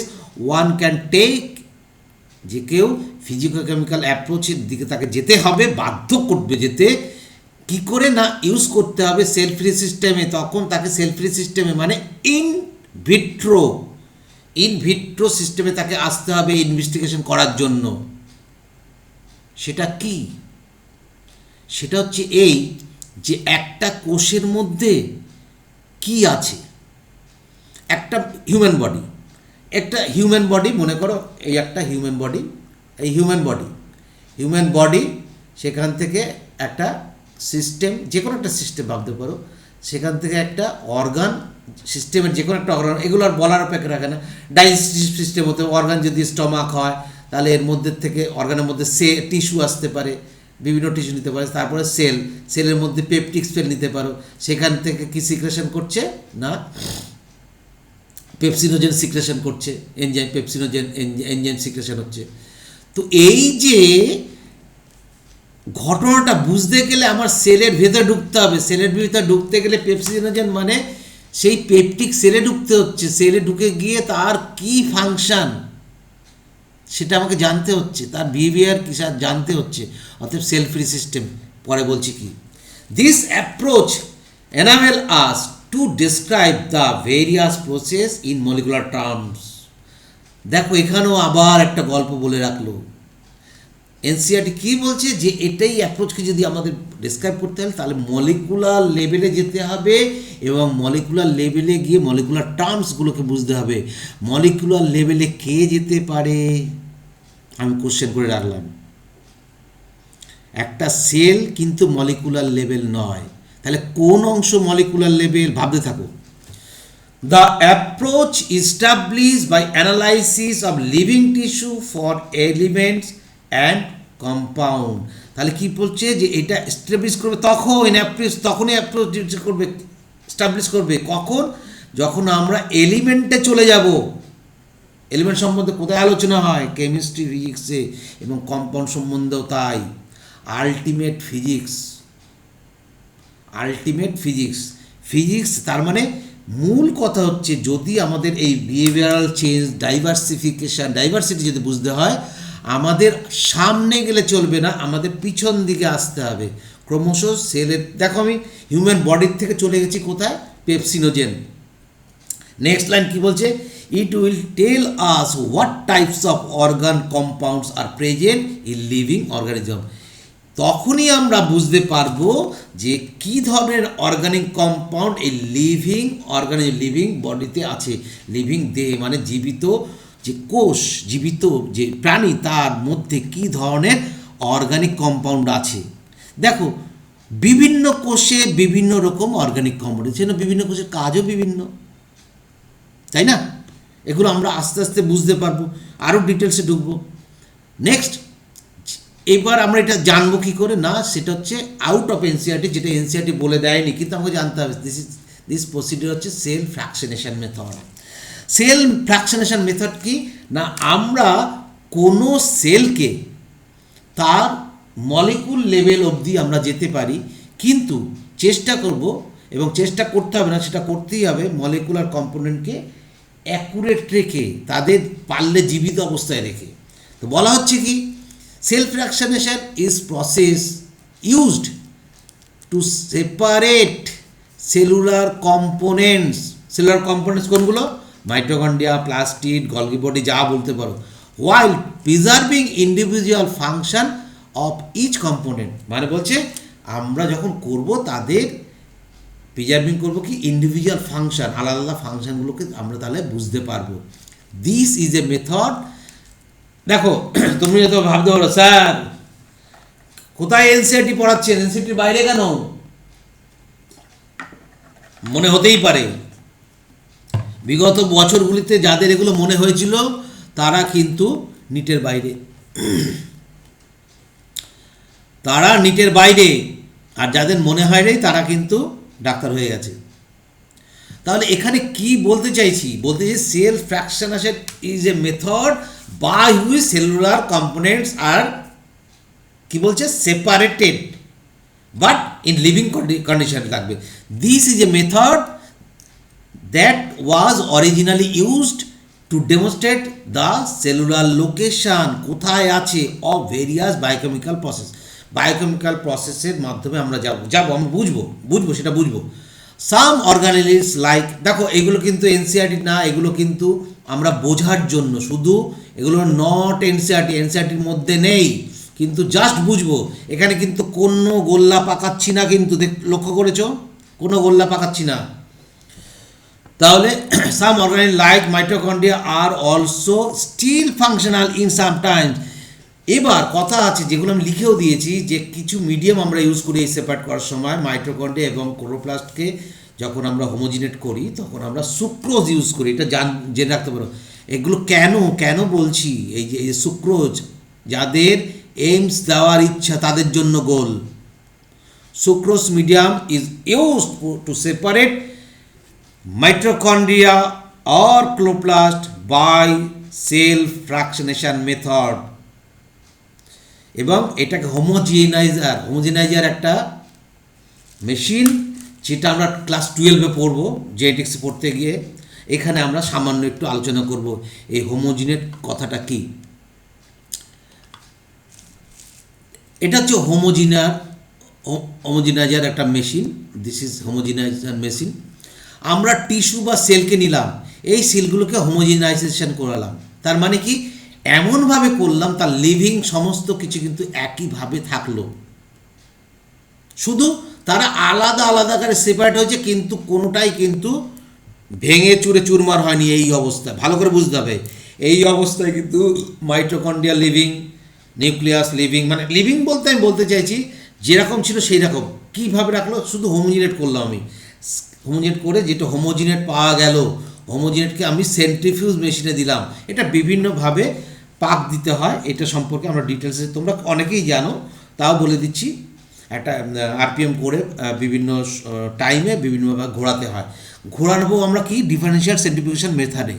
one can take, যে কেউ ফিজিকো-কেমিক্যাল অ্যাপ্রোচের দিকে তাকে যেতে হবে, বাধ্য করবে যেতে। কি করে না, ইউজ করতে হবে সেল ফ্রি সিস্টেমে। তখন তাকে সেল ফ্রি সিস্টেমে মানে ইন ভিট্রো সিস্টেমে তাকে আসতে হবে ইনভেস্টিগেশন করার জন্য। সেটা কি? সেটা হচ্ছে এই যে একটা কোষের মধ্যে কি আছে। একটা হিউম্যান বডি মনে করো, এই একটা হিউম্যান বডি, সেখান থেকে একটা সিস্টেম, যে কোনো একটা সিস্টেম ভাবতে পারো, সেখান থেকে একটা অর্গান, সিস্টেমের যে কোনো একটা অর্গান, এগুলো আর বলার অপেক্ষা রাখে না। ডাইজেস্টিভ সিস্টেম হতে অর্গান যদি স্টমাক হয়, তাহলে এর মধ্যে থেকে অর্গানের মধ্যে টিস্যু আসতে পারে, বিভিন্ন টিস্যু নিতে পারে। তারপরে সেলের মধ্যে পেপটিক সেল নিতে পারো, সেখান থেকে কি সিক্রেশন করছে না, পেপসিনোজেন সিক্রেশন করছে, এনজাইম সিক্রেশন হচ্ছে। তো এই যে ঘটনাটা বুঝতে গেলে আমার সেলের ভেতরে ঢুকতে হবে। সেলের ভিতরে ঢুকতে গেলে পেপসিনোজেন মানে সেই পেপটিক সেলে ঢুকতে হচ্ছে। সেলে ঢুকে গিয়ে তার কি ফাংশন সেটা আমাকে জানতে হচ্ছে, তার বিহেভিয়ার কি জানতে হচ্ছে। অতএব সেল ফ্রি সিস্টেম পরে বলছি কি। This approach enable us to describe the various process in molecular terms. দেখো এখানেও আবার একটা গল্প বলে রাখলো। এনসিইআরটি কি বলছে যে এটাই অ্যাপ্রোচকে যদি আমাদের ডিসক্রাইব করতে হয়, তাহলে মলিকুলার লেভেলে যেতে হবে এবং মলিকুলার লেভেলে গিয়ে মলিকুলার টার্মসগুলোকে বুঝতে হবে। মলিকুলার লেভেলে কে যেতে পারে, আমি কোশ্চেন করে রাখলাম। একটা সেল কিন্তু মলিকুলার লেভেল নয়, তাহলে কোন অংশ মলিকুলার লেভেল ভাবতে থাকো। The approach established by analysis of living tissue for elements and compound. তাহলে কি বলছে যে এটা এস্টাবলিশ করবে তখনই অ্যাপ্রোচ করবে, এস্টাবলিশ করবে কখন, যখন আমরা এলিমেন্টে চলে যাব। এলিমেন্ট সম্বন্ধে কোথায় আলোচনা হয়, কেমিস্ট্রি, ফিজিক্সে, এবং কম্পাউন্ড সম্বন্ধেও তাই। আলটিমেট ফিজিক্স তার মানে মূল কথা হচ্ছে, যদি আমাদের এই বিহেভিয়ারাল চেঞ্জ, ডাইভার্সিটি যদি বুঝতে হয়, আমাদের সামনে গেলে চলবে না, আমাদের পিছন দিকে আসতে হবে ক্রমশ। সেলের দেখো আমি হিউম্যান বডির থেকে চলে গেছি কোথায়, পেপসিনোজেন। নেক্সট লাইন কি বলছে, it will tell us what types of organ compounds are present in living organism. তখনই আমরা বুঝতে পারবো যে কী ধরনের অর্গানিক কম্পাউন্ড এই লিভিং বডিতে আছে। লিভিং দেহ মানে জীবিত যে কোষ, জীবিত যে প্রাণী, তার মধ্যে কী ধরনের অর্গানিক কম্পাউন্ড আছে। দেখো বিভিন্ন কোষে বিভিন্ন রকম অর্গানিক কম্পাউন্ড, সেজন্য বিভিন্ন কোষের কাজও বিভিন্ন, তাই না? এগুলো আমরা আস্তে আস্তে বুঝতে পারবো, আরও ডিটেলসে ঢুকবো। নেক্সট, এবার আমরা এটা জানবো কী করে, না সেটা হচ্ছে আউট অফ এনসিআরটি, যেটা এনসিআরটি বলে দেয়নি কিন্তু আমাকে জানতে হবে। দিস প্রসিডিউর হচ্ছে cell fractionation method. Cell fractionation method কি না, আমরা কোনো সেলকে তার মলিকুল লেভেল অবধি আমরা যেতে পারি, কিন্তু চেষ্টা করব, এবং চেষ্টা করতে হবে না, সেটা করতেই হবে, মলিকুলার কম্পোনেন্টকে অ্যাকুরেট রেখে, তাদের পারলে জীবিত অবস্থায় রেখে। তো বলা হচ্ছে কি, cell fractionation is process used to separate cellular components. Cellular components কোনগুলো? মাইটোকন্ড্রিয়া, প্লাস্টিড, গলগি বডি, যা বলতে পারো, while preserving individual function of each component। মানে বলছে আমরা যখন করব তাদের প্রিজার্ভিং করব কি, ইন্ডিভিজুয়াল ফাংশন, আলাদা আলাদা ফাংশনগুলোকে আমরা তাহলে বুঝতে পারবো। This is a method. দেখো তুমি হয়তো ভাবতে পারো, স্যার কোথায় এনসিআরটি পড়াচ্ছেন, এনসিআরটির বাইরে কেন? মনে হতেই পারে, বিগত বছরগুলিতে যাদের এগুলো মনে হয়েছিল তারা কিন্তু নিটের বাইরে, তারা নিটের বাইরে, আর যাদের মনে হয় রে তারা কিন্তু ডাক্তার হয়ে গেছে। তাহলে এখানে কি বলতে চাইছি, বলতে চাইছি cell fractionation is a method by which cellular components are কি বলছে separated but in living condition থাকবে। This is a method that was originally used to demonstrate the cellular location, কোথায় আছে, of various biochemical process। Biochemical প্রসেসের মাধ্যমে আমরা আমরা বুঝবো সেটা বুঝবো। সাম অর্গানিজমস লাইক, দেখো এগুলো কিন্তু এনসিআরটি না, এগুলো কিন্তু আমরা বোঝার জন্য, শুধু এগুলো নট এনসিআরটি, এনসিআরটির মধ্যে নেই, কিন্তু জাস্ট বুঝবো। এখানে কিন্তু কোনো গোল্লা পাকাচ্ছি না, কিন্তু লক্ষ্য করেছো, কোনো গোল্লা পাকাচ্ছি না। তাহলে some organism like mitochondria are also still functional in some times. এবার কথা আছে, যেগুলো আমি লিখেও দিয়েছি, যে কিছু মিডিয়াম আমরা ইউজ করি এই সেপারেট করার সময়, মাইটোকন্ড্রিয়া এবং ক্লোরোপ্লাস্টকে যখন আমরা হোমোজিনেট করি তখন আমরা সুক্রোজ ইউজ করি। এটা জেনে রাখতে পারো। এগুলো কেন বলছি, এই যে সুক্রোজ, যাদের এইমস দেওয়ার ইচ্ছা তাদের জন্য goal. Sucrose medium is used to separate mitochondria or chloroplast by cell fractionation method। এবং এটাকে হোমোজেনাইজার একটা মেশিন, যেটা আমরা ক্লাস 12-এ পড়বো, জেনেটিক্সে পড়তে গিয়ে। এখানে আমরা সামান্য একটু আলোচনা করব এই হোমোজিনেট কথাটা কি। এটা হচ্ছে হোমোজেনাইজার একটা machine. This is homogenizer machine. আমরা টিস্যু বা সেলকে নিলাম, এই সেলগুলোকে হোমোজেনাইজেশন করালাম। তার মানে কি, এমনভাবে করলাম তার লিভিং সমস্ত কিছু কিন্তু একইভাবে থাকলো, শুধু তারা আলাদা আলাদা করে সেপারেট হয়েছে, কিন্তু কোনোটাই কিন্তু ভেঙে চুরে চুরমার হয়নি। এই অবস্থায় ভালো করে বুঝতে হবে, এই অবস্থায় কিন্তু মাইটোকন্ড্রিয়া লিভিং, নিউক্লিয়াস লিভিং, মানে লিভিং বলতে আমি বলতে চাইছি যেরকম ছিল সেই রকম। কীভাবে রাখলো, শুধু হোমোজিনেট করলাম আমি, হোমোজিনেট করে যেটা হোমোজিনেট পাওয়া গেল, হোমোজিনেটকে আমি সেন্ট্রিফিউজ মেশিনে দিলাম। এটা বিভিন্নভাবে পাক দিতে হয়, এটা সম্পর্কে আমরা ডিটেলসে তোমরা অনেকেই জানো, তাও বলে দিচ্ছি। একটা আরপিএম করে বিভিন্ন টাইমে বিভিন্নভাবে ঘোরাতে হয়। ঘোরাবো আমরা কি, ডিফারেন্সিয়াল সেন্ট্রিফিউগেশন মেথডে।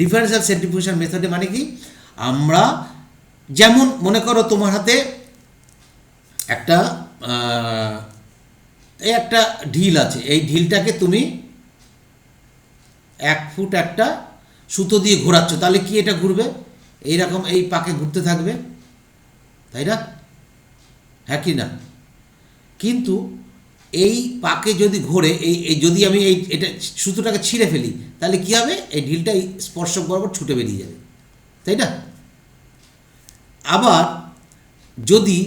ডিফারেন্সিয়াল সেন্ট্রিফিউগেশন মেথডে মানে কি, আমরা যেমন মনে করো তোমার হাতে একটা একটা ঢিল আছে, এই ঢিলটাকে তুমি 1 ফুট একটা সুতো দিয়ে ঘোরাচ্ছ, তাহলে কি এটা ঘুরবে এইরকম, এই পাকে ঘুরতে থাকবে, তাই না? হ্যাঁ কি না? কিন্তু এই পাকে যদি ঘোরে, এই যদি আমি এটা সুতোটাকে ছিঁড়ে ফেলি, তাহলে কি হবে, এই ঢিলটা স্পর্শক বরাবর ছুটে বেরিয়ে যাবে, তাই না? আবার যদি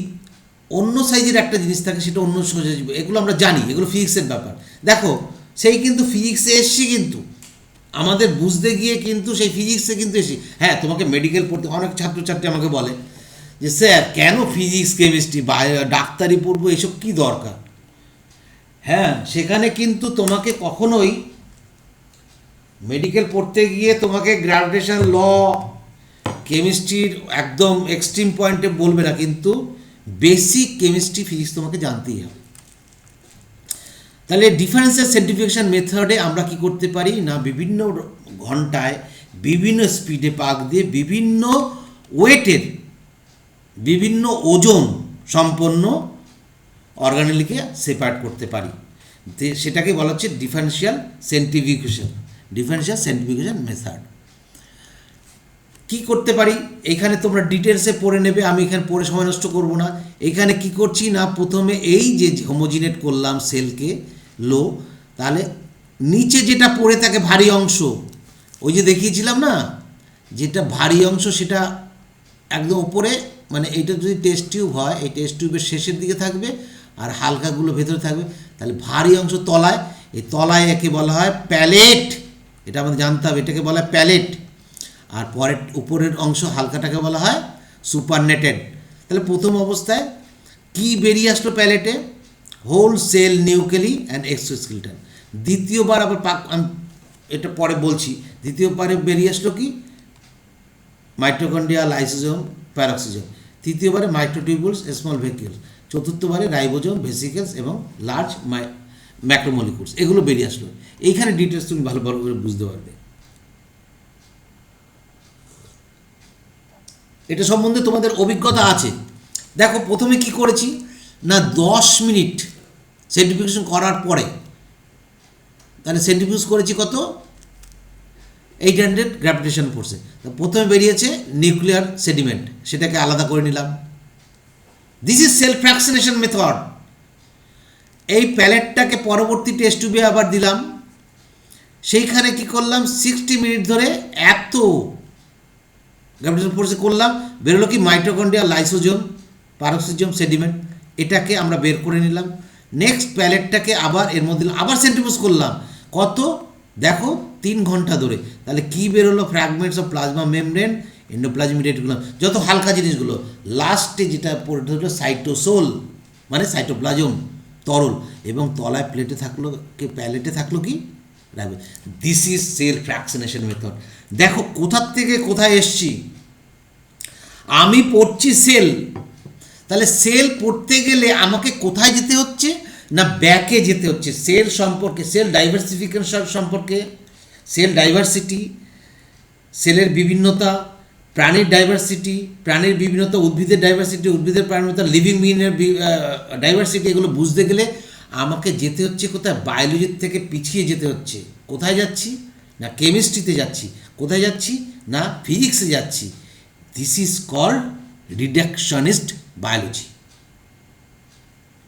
অন্য সাইজের একটা জিনিস থাকে, সেটা অন্য সাইজের, এগুলো আমরা জানি, এগুলো ফিজিক্সের ব্যাপার। দেখো সেই কিন্তু ফিজিক্সে এসছি, কিন্তু আমাদের বুঝতে গিয়ে কিন্তু সেই ফিজিক্সে কিন্তু এসি। হ্যাঁ, তোমাকে মেডিকেল পড়তে অনেক ছাত্রছাত্রী আমাকে বলে, যে স্যার কেন ফিজিক্স কেমিস্ট্রি ডাক্তারি পড়বো, এসব কি দরকার? হ্যাঁ, সেখানে কিন্তু তোমাকে কখনোই মেডিকেল পড়তে গিয়ে তোমাকে গ্র্যাভিটেশন ল, কেমিস্ট্রির একদম এক্সট্রিম পয়েন্টে বলবে না, কিন্তু বেসিক কেমিস্ট্রি ফিজিক্স তোমাকে জানতেই হবে। তাহলে ডিফারেন্সিয়াল সেন্ট্রিফিউগেশন মেথডে আমরা কি করতে পারি না, বিভিন্ন ঘন্টায় বিভিন্ন স্পিডে পাক দিয়ে বিভিন্ন ওয়েটের, বিভিন্ন ওজন সম্পন্ন অর্গানেলকে সেপারেট করতে পারি। সেটাকে বলা হচ্ছে differential centrifugation, differential centrifugation method. কি করতে পারি এখানে তোমরা ডিটেলসে পড়ে নেবে, আমি এখানে পড়ে সময় নষ্ট করবো না। এখানে কি করছি না, প্রথমে এই যে হোমোজিনেট করলাম সেলকে লো, তাহলে নিচে যেটা পড়ে থাকে ভারী অংশ, ওই যে দেখিয়েছিলাম না, যেটা ভারী অংশ সেটা একদম উপরে, মানে এইটা যদি টেস্ট টিউব হয়, এই টেস্ট টিউবের শেষের দিকে থাকবে আর হালকাগুলো ভেতরে থাকবে, তাহলে ভারী অংশ তলায়, এই তলায় একে বলা হয় প্যালেট, এটা আমাদের জানতে হবে, এটাকে বলা হয় প্যালেট। আর পরের উপরের অংশ হালকাটাকে বলা হয় সুপারনেটেড। তাহলে প্রথম অবস্থায় কি বেরিয়ে আসলো প্যালেটে, whole cell nuclei and exoskeleton. দ্বিতীয়বার আবার আমি এটা পরে বলছি, দ্বিতীয়বারে বেরিয়ে আসলো কি মাইটোকন্ড্রিয়া, লাইসোজোম, প্যারক্সিজোম। তৃতীয়বারে মাইক্রোটিউবুলস, স্মল ভেহিকলস। চতুর্থবারে রাইবোজোম, ভেসিকেলস এবং লার্জ ম্যাক্রোমলিকুলস, এগুলো বেরিয়ে আসলো। এইখানে ডিটেলস তুমি ভালো ভালো করে বুঝতে পারবে। এটা সম্বন্ধে তোমাদের অভিজ্ঞতা আছে। দেখো প্রথমে কি করেছি না, 10 মিনিট সেন্ট্রিফিউগেশন করার পরে, তাহলে সেন্ট্রিফিউজ করেছি কত, 800 গ্র্যাভিটেশন ফোর্সে। প্রথমে বেরিয়েছে নিউক্লিয়ার সেডিমেন্ট, সেটাকে আলাদা করে নিলাম। This is sell fractionation method. এই প্যালেটটাকে পরবর্তী টেস্ট টিউবে আবার দিলাম, সেইখানে কি করলাম, 60 মিনিট ধরে এত গ্র্যাভিটেশন ফোর্সে করলাম, বেরোলো কি মাইটোকন্ড্রিয়া, লাইসোজোম, প্যারক্সিজোম, সেডিমেন্ট, এটাকে আমরা বের করে নিলাম। নেক্সট প্যালেটটাকে আবার এর মধ্যে আবার সেন্ট্রিফিউজ করলাম, কত দেখো 3 ঘন্টা ধরে। তাহলে কি বেরোলো, fragments of plasma membrane, endoplasmic reticulum, যত হালকা জিনিসগুলো। লাস্টে যেটা পড়ে ধরলো সাইটোসোল, মানে সাইটোপ্লাজম তরল, এবং তলায় প্লেটে থাকলো কি, প্যালেটে থাকলো কি, this is sell fractionation method. দেখো কোথার থেকে কোথায় এসছি, আমি পড়ছি সেল, তাহলে সেল পড়তে গেলে আমাকে কোথায় যেতে হচ্ছে না, ব্যাকে যেতে হচ্ছে। সেল সম্পর্কে, সেল ডাইভার্সিফিকেশন সম্পর্কে, সেল ডাইভার্সিটি, সেলের বিভিন্নতা, প্রাণীর ডাইভার্সিটি, প্রাণীর বিভিন্নতা, উদ্ভিদের ডাইভার্সিটি, উদ্ভিদের প্রাণীর লিভিং বিংয়ের ডাইভার্সিটি, এগুলো বুঝতে গেলে আমাকে যেতে হচ্ছে কোথায়, বায়োলজির থেকে পিছিয়ে যেতে হচ্ছে। কোথায় যাচ্ছি না, কেমিস্ট্রিতে যাচ্ছি। কোথায় যাচ্ছি না, ফিজিক্সে যাচ্ছি। দিস ইজ কল্ড রিডাকশনিস্ট বায়োলজি,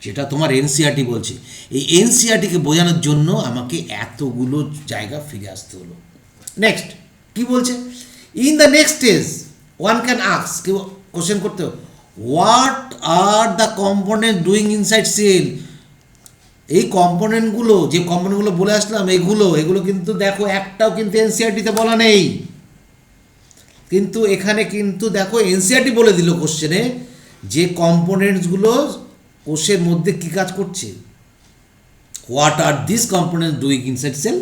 যেটা তোমার এনসিআরটি বলছে। এই এনসিআরটিকে বোঝানোর জন্য আমাকে এতগুলো জায়গা ফিরে আসতে হলো। নেক্সট কি বলছে, in the next stage one can ask, কেউ কোশ্চেন করতে হবে, what are the component doing inside cell. এই কম্পোনেন্টগুলো, যে কম্পোনেন্টগুলো বলে আসলাম, এগুলো কিন্তু দেখো একটাও কিন্তু এনসিআরটিতে বলা নেই, কিন্তু এখানে কিন্তু দেখো এনসিআরটি বলে দিল কোশ্চেনে যে কম্পোনেন্টসগুলো কোষের মধ্যে কী কাজ করছে। What are this components doing inside cell.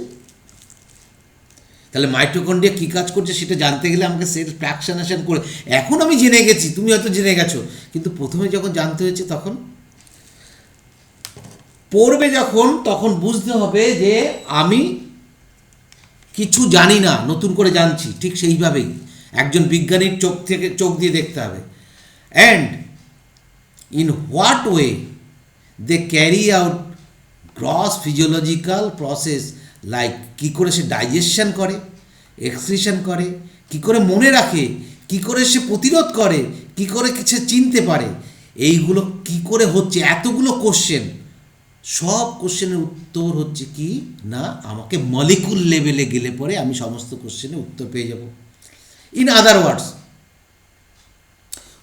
তাহলে মাইটোকন্ড্রিয়া কী কাজ করছে সেটা জানতে গেলে আমাকে সেল ফ্র্যাকশনেশন করে, এখন আমি জেনে গেছি, তুমি হয়তো জেনে গেছো, কিন্তু প্রথমে যখন জানতে হয়েছে তখন পড়বে যখন, তখন বুঝতে হবে যে আমি কিছু জানি না, নতুন করে জানছি। ঠিক সেইভাবেই একজন বিজ্ঞানীর চোখ দিয়ে দেখতে হবে। And in what way they carry out gross physiological process, like কী করে সে ডাইজেশন করে, এক্সক্রিশন করে, কী করে মনে রাখে, কী করে সে প্রতিরোধ করে, কী করে সে চিনতে পারে, এইগুলো কী করে হচ্ছে। এতগুলো কোশ্চেন, সব কোশ্চেনের উত্তর হচ্ছে কি না, আমাকে মলিকুল লেভেলে গেলে পরে আমি সমস্ত কোশ্চেনের উত্তর পেয়ে যাব। In other words,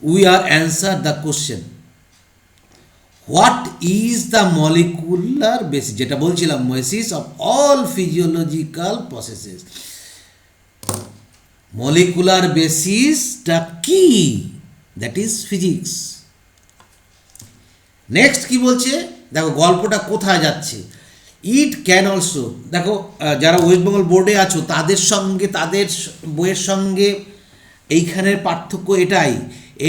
we are answer the question what is the molecular basis, যেটা বলছিলাম, basis of all physiological processes. Molecular বেসিসটা কি দ্যাট ইজ ফিজিক্স। নেক্সট কি বলছে দেখো, গল্পটা কোথায় যাচ্ছে। ইট ক্যান অলসো, দেখো যারা ওয়েস্ট বেঙ্গল বোর্ডে আছো তাদের সঙ্গে, তাদের বইয়ের সঙ্গে এইখানের পার্থক্য এটাই,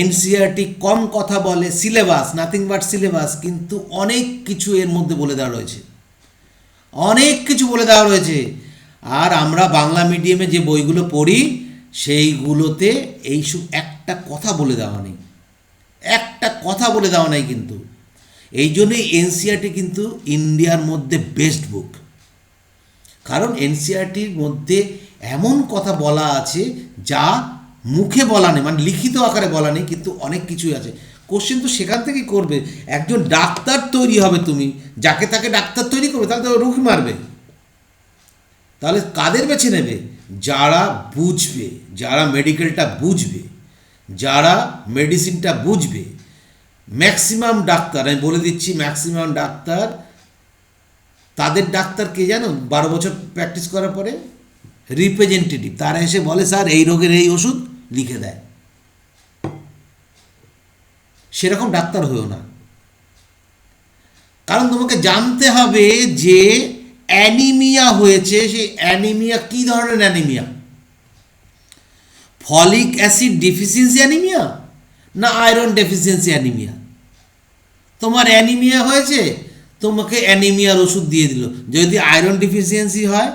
এনসিইআরটি কম কথা বলে, সিলেবাস নাথিং বাট সিলেবাস, কিন্তু অনেক কিছু এর মধ্যে বলে দেওয়া রয়েছে, অনেক কিছু বলে দেওয়া রয়েছে। আর আমরা বাংলা মিডিয়ামে যে বইগুলো পড়ি সেইগুলোতে এইসব একটা কথা বলে দেওয়া নেই, একটা কথা বলে দেওয়া নেই। কিন্তু এই জন্যই এনসিইআরটি কিন্তু ইন্ডিয়ার মধ্যে বেস্ট বুক, কারণ এনসিইআরটির মধ্যে এমন কথা বলা আছে যা মুখে বলা নেই, মানে লিখিত আকারে বলা নেই, কিন্তু অনেক কিছুই আছে। কোশ্চেন তো সেখান থেকেই করবে। একজন ডাক্তার তৈরি হবে, তুমি যাকে তাকে ডাক্তার তৈরি করবে, তাহলে তো রুখ মারবে। তাহলে কাদের বেছে নেবে? যারা বুঝবে, যারা মেডিকেলটা বুঝবে, যারা মেডিসিনটা বুঝবে। ম্যাক্সিমাম ডাক্তার, আমি বলে দিচ্ছি, ম্যাক্সিমাম ডাক্তার, তাদের ডাক্তার কে জানো? 12 বছর প্র্যাকটিস করার পরে রিপ্রেজেন্টেটিভ, তারা এসে বলে স্যার এই রোগের এই ওষুধ লিখে দেয়। সেরকম ডাক্তার হয়েও না, কারণ তোমাকে জানতে হবে যে অ্যানিমিয়া হয়েছে, সেই অ্যানিমিয়া কী ধরনের anaemia, folic acid deficiency anaemia না আয়রন ডেফিসিয়েন্সি অ্যানিমিয়া। তোমার অ্যানিমিয়া হয়েছে, তোমাকে অ্যানিমিয়ার ওষুধ দিয়ে দিল। যদি আয়রন ডেফিসিয়েন্সি হয়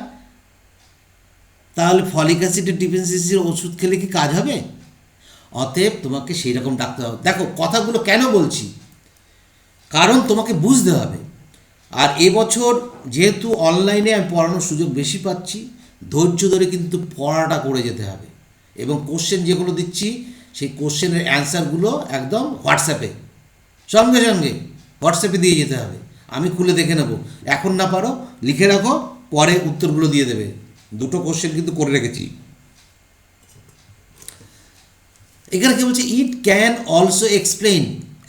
তাহলে ফলিক অ্যাসিডের ডেফিসিয়েন্সির ওষুধ খেলে কি কাজ হবে? অতএব তোমাকে সেই রকম ডাক্তার হবে। দেখো কথাগুলো কেন বলছি, কারণ তোমাকে বুঝতে হবে। আর এবছর যেহেতু অনলাইনে আমি পড়ানোর সুযোগ বেশি পাচ্ছি, ধৈর্য ধরে কিন্তু পড়াটা করে যেতে হবে। এবং কোশ্চেন যেগুলো দিচ্ছি সেই কোশ্চেনের অ্যান্সারগুলো একদম হোয়াটসঅ্যাপে, সঙ্গে সঙ্গে হোয়াটসঅ্যাপে দিয়ে যেতে হবে। আমি খুলে দেখে নেব, এখন না পারো লিখে রাখো, পরে উত্তরগুলো দিয়ে দেবে। দুটো কোশ্চেন কিন্তু করে রেখেছি। এখানে কি বলছে, it can also explain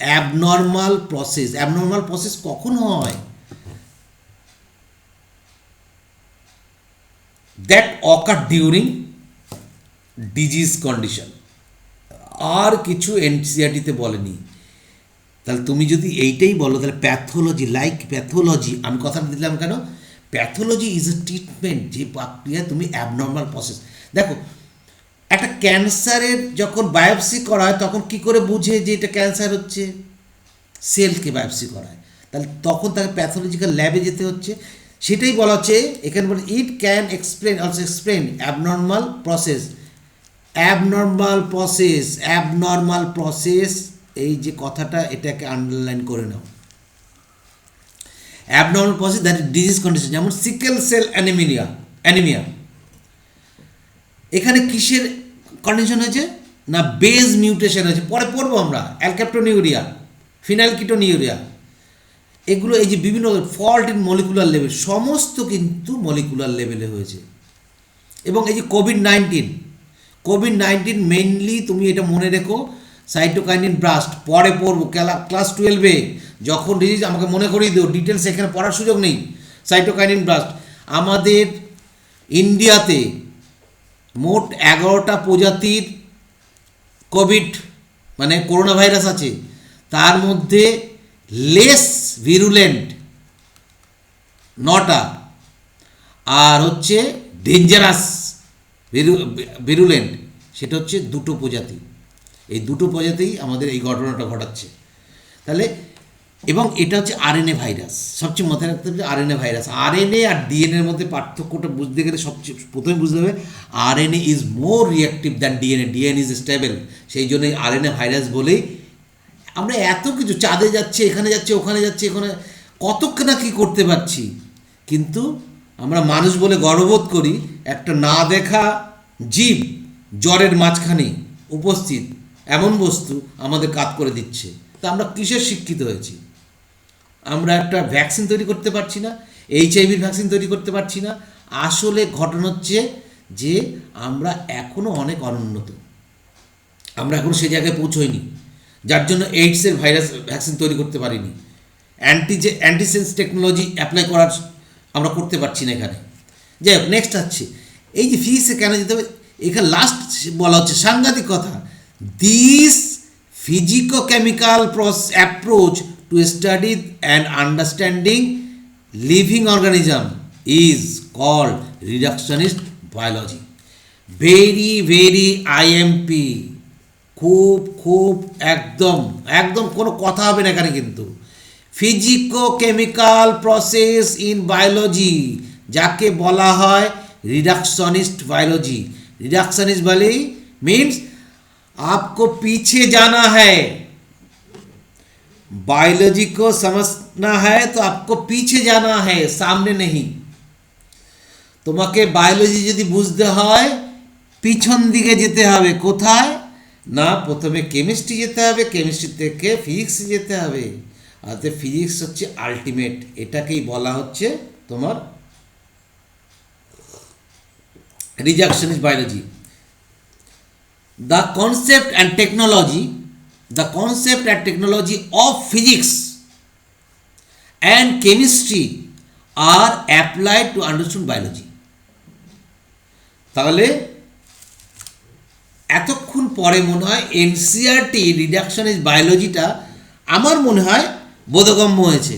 abnormal process. Abnormal process কখন হয়? That occur during disease condition. আর কিছু এনসিইআরটিতে বলেনি। তাহলে তুমি যদি এইটাই বলো, তাহলে প্যাথোলজি, লাইক প্যাথোলজি, আমি কথাটা দিলাম কেন, প্যাথোলজি ইজ এ ট্রিটমেন্ট, যে প্রক্রিয়া তুমি অ্যাবনর্মাল প্রসেস। দেখো একটা ক্যান্সারের যখন বায়োপসি করা হয় তখন কি করে বুঝে যে এটা ক্যান্সার হচ্ছে? সেলকে বায়োপসি করায়, তাহলে তখন তাকে প্যাথোলজিক্যাল ল্যাবে যেতে হচ্ছে। সেটাই বলা হচ্ছে এখানে, বলে it can explain, also explain abnormal process. Abnormal process, abnormal process, এই যে কথাটা, এটাকে আন্ডারলাইন করে নাও। Abnormal process that is disease condition, যেমন সিকেল সেল অ্যানিমিয়া। এখানে কিসের কন্ডিশন হয়েছে না, বেজ মিউটেশন হয়েছে। পরে পড়বো আমরা, অ্যালক্যাপ্টোনিউরিয়া, ফিনাইলকিটোনিউরিয়া, এগুলো এই যে বিভিন্ন ফল্ট ইন মলিকুলার লেভেল, সমস্ত কিন্তু মলিকুলার লেভেলে হয়েছে। এবং এই যে কোভিড-19 মেইনলি, তুমি এটা মনে রেখো, সাইটোকাইনিন ব্রাস্ট, পরে পড়বো ক্লাস 12-এ যখন ডিজিজ, আমাকে মনে করিয়ে দিও, ডিটেলস এখানে পড়ার সুযোগ নেই। সাইটোকাইনিন ব্রাস্ট, আমাদের ইন্ডিয়াতে মোট 11টা প্রজাতির কোভিড মানে করোনা ভাইরাস আছে, তার মধ্যে লেস ভিরুলেন্ট 9টা, আর হচ্ছে ডেঞ্জারাস ভিরুলেন্ট সেটা হচ্ছে 2টো প্রজাতি। এই 2টো প্রজাতিই আমাদের এই ঘটনাটা ঘটাচ্ছে। তাহলে এবং এটা হচ্ছে আরএনএ ভাইরাস, সবচেয়ে মাথায় রাখতে হবে আরএনএ ভাইরাস। আরএনএ আর ডিএনএর মধ্যে পার্থক্যটা বুঝতে গেলে সবচেয়ে প্রথমে বুঝতে হবে RNA is more reactive than DNA, DNA is stable. সেই জন্যই আরএনএ ভাইরাস বলেই আমরা এত কিছু, চাঁদে যাচ্ছে, এখানে যাচ্ছে, ওখানে যাচ্ছে, এখানে কতক না কী করতে পারছি, কিন্তু আমরা মানুষ বলে গর্ববোধ করি একটা না দেখা জীব জ্বরের মাঝখানে উপস্থিত এমন বস্তু আমাদের কাজ করে দিচ্ছে। তা আমরা কিসের শিক্ষিত হয়েছি? আমরা একটা ভ্যাকসিন তৈরি করতে পারছি না, এইচআইভির ভ্যাকসিন তৈরি করতে পারছি না। আসলে ঘটনা হচ্ছে যে আমরা এখনও অনেক অনুন্নত, আমরা এখনও সে জায়গায় পৌঁছইনি, যার জন্য এইডসের ভাইরাস ভ্যাকসিন তৈরি করতে পারিনি। অ্যান্টিসেন্স টেকনোলজি অ্যাপ্লাই করার আমরা করতে পারছি না এখানে। যাই হোক, নেক্সট আসছে এই যে ফিজিক্সে কেন যেতে হবে, এখানে লাস্ট বলা হচ্ছে সাংঘাতিক কথা, this physicochemical approach to study and understanding living organism is called reductionist biology. Very very IMP, খুব খুব একদম একদম কোনো কথা হবে না এখানে কিন্তু। ফিজিকো কেমিক্যাল প্রসেস ইন বায়োলজি, যাকে বলা হয় रिडक्शनिस्ट बायोलॉजी। रिडक्शनिस्ट वाली मीन्स आपको पीछे जाना है, बायोलॉजी को समझना है तो आपको पीछे जाना है, सामने नहीं। তোমাকে বায়োলজি যদি বুঝতে হয় পিছন দিকে যেতে হবে। কোথায় না, প্রথমে কেমিস্ট্রি যেতে হবে, কেমিস্ট্রি থেকে ফিজিক্স যেতে হবে। আর ফিজিক্স হচ্ছে আলটিমেট, এটাকেই বলা হচ্ছে তোমার reductionist biology. The concept and technology of physics and chemistry are applied to understand biology. তাহলে এতক্ষণ পরে মনে হয় এনসিইআরটি রিডাকশনিস্ট বায়োলজিটা আমার মনে হয় বোধগম্য হয়েছে,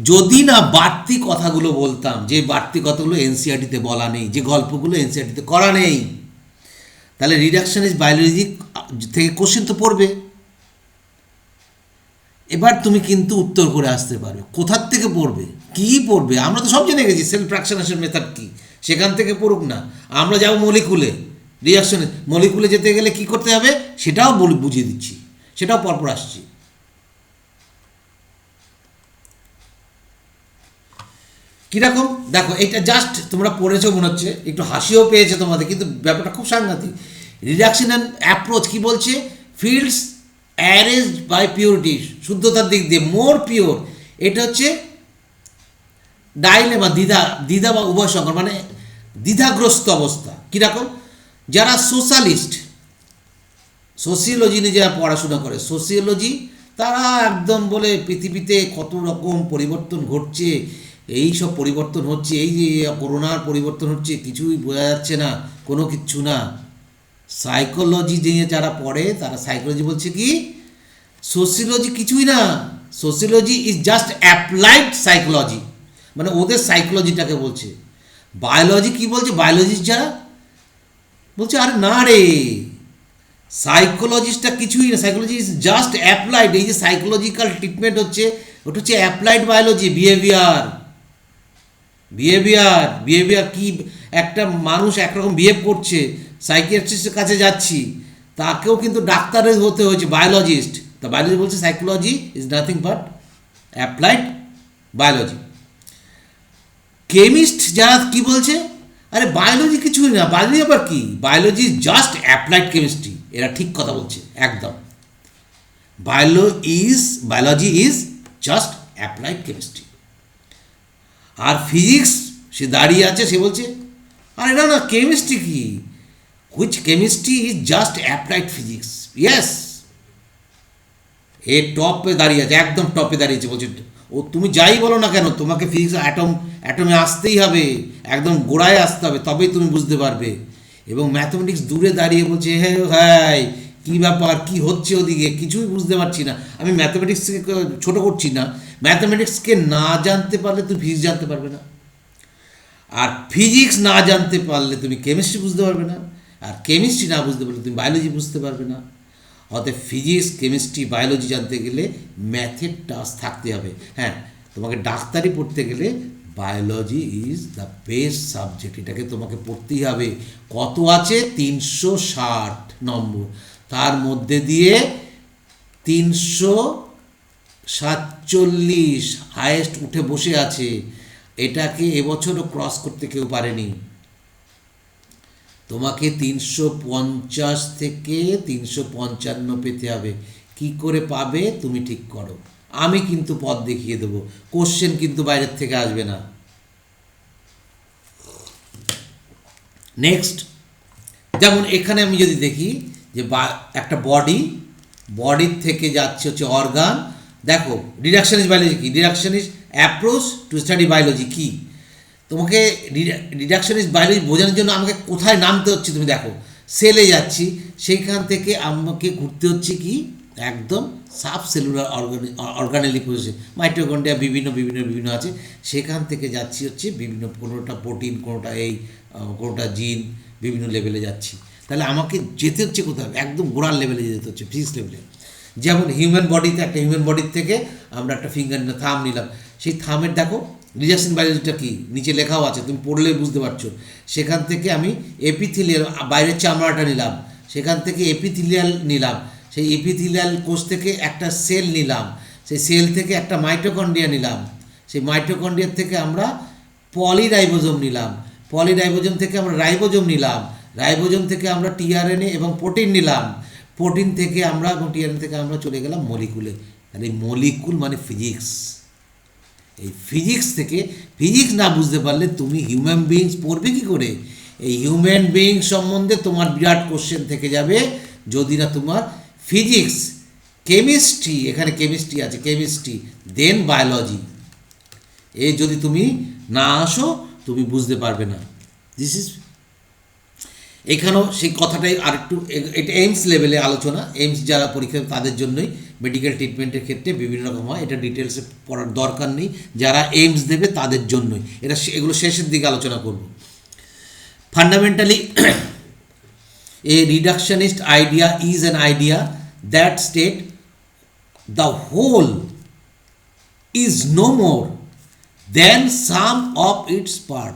যদি না বাড়তি কথাগুলো বলতাম, যে বাড়তি কথাগুলো এনসিইআরটিতে বলা নেই, যে গল্পগুলো এনসিইআরটিতে করা নেই। তাহলে রিডাকশনিস্ট বায়োলজি থেকে কোশ্চেন তো পড়বে। এবার তুমি কিন্তু উত্তর করে আসতে পারবে কোথার থেকে পড়বে, কী পড়বে। আমরা তো সব জেনে গেছি সেল ফ্র্যাকশনেশন মেথড কী, সেখান থেকে পড়ুক না। আমরা যাবো মলিকুলে, রিয়াকশনে মলিকুলে যেতে গেলে কী করতে হবে সেটাও বুঝিয়ে দিচ্ছি, সেটাও পরপর আসছি। কীরকম দেখো, এটা জাস্ট তোমরা পড়েছো মনে হচ্ছে, একটু হাসিও পেয়েছে তোমাদের, কিন্তু ব্যাপারটা খুব সাংঘাতিক। রিডাকশন অ্যান্ড অ্যাপ্রোচ কী বলছে, ফিল্ডস অ্যারেঞ্জড বাই পিওরিটি, শুদ্ধতার দিক দিয়ে মোর পিওর। এটা হচ্ছে ডাইলেমা, দ্বিধা বা উভয় সংকর, মানে দ্বিধাগ্রস্ত অবস্থা। কীরকম, যারা সোশিওলজি নিয়ে যারা পড়াশোনা করে, সোশিওলজি তারা একদম বলে পৃথিবীতে কত রকম পরিবর্তন ঘটছে, এই সব পরিবর্তন হচ্ছে, এই যে করোনার পরিবর্তন হচ্ছে, কিছুই বোঝা যাচ্ছে না, কোনো কিচ্ছু না। সাইকোলজি নিয়ে যারা পড়ে তারা সাইকোলজি বলছে কি, সোশিওলজি কিছুই না, sociology is just applied psychology, মানে ওদের সাইকোলজিটাকে বলছে। বায়োলজি কি বলছে, বায়োলজিস্ট যারা বলছে আরে না রে, সাইকোলজিস্টটা কিছুই না, সাইকোলজি ইজ জাস্ট অ্যাপ্লাইড। এই যে সাইকোলজিক্যাল ট্রিটমেন্ট হচ্ছে ওটা হচ্ছে অ্যাপ্লাইড বায়োলজি। বিহেভিয়ার কি, একটা মানুষ একরকম বিহেভ করছে, সাইকিয়াট্রিস্টের কাছে যাচ্ছি, তাকেও কিন্তু ডাক্তারের হতে হয়েছে, বায়োলজিস্ট। তা বায়োলজি বলছে psychology is nothing but applied biology. Chemist যারা কি বলছে, আরে বায়োলজি কিছুই না, বায়োলজি আবার কি, বায়োলজি জাস্ট অ্যাপ্লাইড কেমিস্ট্রি। এরা ঠিক কথা বলছে একদম, biology is just applied chemistry. আর ফিজিক্স সে দাঁড়িয়ে আছে, সে বলছে আরে না না, কেমিস্ট্রি কি, which chemistry is just applied physics. Yes, a টপে দাঁড়িয়ে আছে, একদম টপে দাঁড়িয়েছে, বলছে ও তুমি যাই বলো না কেন, তোমাকে ফিজিক্স অ্যাটমে আসতেই হবে, একদম গোড়ায় আসতে হবে, তবেই তুমি বুঝতে পারবে। এবং ম্যাথমেটিক্স দূরে দাঁড়িয়ে বলছে হ্যাঁ কী ব্যাপার, কী হচ্ছে ওদিকে, কিছুই বুঝতে পারছি না। আমি ম্যাথমেটিক্সকে ছোটো করছি না, ম্যাথমেটিক্সকে না জানতে পারলে তুমি ফিজিক্স জানতে পারবে না, আর ফিজিক্স না জানতে পারলে তুমি কেমিস্ট্রি বুঝতে পারবে না, আর কেমিস্ট্রি না বুঝতে পারলে তুমি বায়োলজি বুঝতে পারবে না। অতএব ফিজিক্স, কেমিস্ট্রি, বায়োলজি জানতে গেলে ম্যাথের টাচ থাকতে হবে। হ্যাঁ, তোমাকে ডাক্তারি পড়তে গেলে biology is the best subject, এটাকে তোমাকে পড়তেই হবে। কত আছে, 360 নম্বর, তার মধ্যে দিয়ে 347 হায়েস্ট উঠে বসে আছে। এটাকে এবছরও ক্রস করতে কেউ পারেনি। তোমাকে 350 থেকে 355 পেতে হবে। কি করে পাবে তুমি ঠিক করো, আমি কিন্তু পথ দেখিয়ে দেবো, কোশ্চেন কিন্তু বাইরের থেকে আসবে না। নেক্সট, যেমন এখানে আমি যদি দেখি যে একটা বডির থেকে যাচ্ছে হচ্ছে অর্গান। দেখো রিডাকশনিস্ট বায়োলজি কি, রিডাকশনিস্ট অ্যাপ্রোচ টু স্টাডি বায়োলজি কি, তোমাকে রিডাকশনিস্ট বায়োলজি বোঝানোর জন্য আমাকে কোথায় নামতে হচ্ছে, তুমি দেখো সেলে যাচ্ছি, সেইখান থেকে আমাকে ঘুরতে হচ্ছে কি একদম সাব সেলুলার অর্গানেলি প্রসেসে মাইটোকন্ড্রিয়া বিভিন্ন বিভিন্ন বিভিন্ন আছে, সেখান থেকে যাচ্ছি হচ্ছে বিভিন্ন, কোনোটা প্রোটিন, কোনোটা কোনোটা জিন, বিভিন্ন লেভেলে যাচ্ছি। তাহলে আমাকে যেতে হচ্ছে কোথাও একদম গোড়ার লেভেলে যেতে হচ্ছে, ফিজিক্স লেভেলে। যেমন হিউম্যান বডিতে, একটা হিউম্যান বডির থেকে আমরা একটা ফিঙ্গার নিলাম, থাম নিলাম, সেই থামের দেখো রিজেকশন বায়োলজিটা কী নিচে লেখাও আছে, তুমি পড়লে বুঝতে পারছো। সেখান থেকে আমি এপিথিলিয়াল, বাইরের চামড়াটা নিলাম, সেখান থেকে এপিথিলিয়াল নিলাম, সেই এপিথিলিয়াল কোষ থেকে একটা সেল নিলাম, সেই সেল থেকে একটা মাইটোকন্ড্রিয়া নিলাম, সেই মাইটোকন্ড্রিয়ার থেকে আমরা পলিরাইবোজোম নিলাম, পলিরাইবোজোম থেকে আমরা রাইবোজোম নিলাম, রাইবোজোম থেকে আমরা টিআরএনএ এবং প্রোটিন নিলাম, প্রোটিন থেকে আমরা এবং টিআরএনএ থেকে আমরা চলে গেলাম মলিকুলে। তাহলে এই মলিকুল মানে ফিজিক্স। এই ফিজিক্স থেকে, ফিজিক্স না বুঝতে পারলে তুমি হিউম্যান বিইংস পড়বে কী করে? এই হিউম্যান বিইংস সম্বন্ধে তোমার বিরাট কোশ্চেন থেকে যাবে যদি না তোমার ফিজিক্স, কেমিস্ট্রি, এখানে কেমিস্ট্রি আছে, কেমিস্ট্রি দেন বায়োলজি, এই যদি তুমি না আসো তুমি বুঝতে পারবে না। দিস ইজ, এখানেও সেই কথাটাই আরেকটু, এটা এইমস লেভেলে আলোচনা, এইমস যারা পরীক্ষা তাদের জন্যই, মেডিকেল ট্রিটমেন্টের ক্ষেত্রে বিভিন্ন রকম হয়, এটা ডিটেলসে পড়ার দরকার নেই, যারা এইমস দেবে তাদের জন্যই এটা, এগুলো শেষের দিকে আলোচনা করব। Fundamentally a reductionist idea is an idea that state the whole is no more than sum of its part।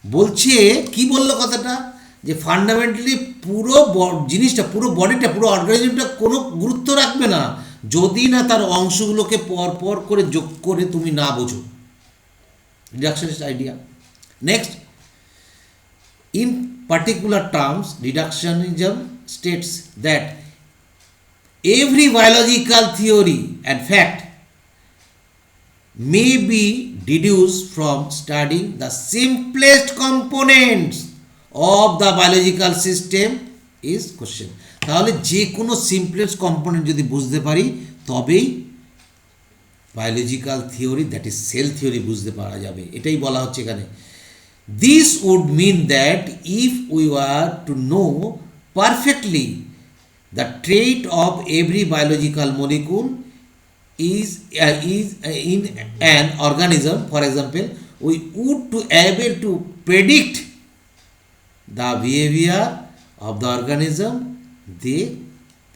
বলছে কি বললো কথাটা, যে ফান্ডামেন্টালি পুরো জিনিসটা, পুরো বডিটা, পুরো অর্গানিজমটা কোনো গুরুত্ব রাখবে না যদি না তার অংশগুলোকে পর পর করে যোগ করে তুমি না বোঝো। Reductionist idea. Next, in particular terms, reductionism states that every biological theory and fact may be deduced from studying the simplest components of the biological system is question। তাহলে যে কোনো সিম্পলেস্ট কম্পোনেন্ট যদি বুঝতে পারি তবেই biological theory, that is sell theory বুঝতে পারা যাবে, এটাই বলা হচ্ছে এখানে। This would mean that if we were to know perfectly the trait of every biological molecule is in an organism, for example, we would to able to predict the behavior of the organism they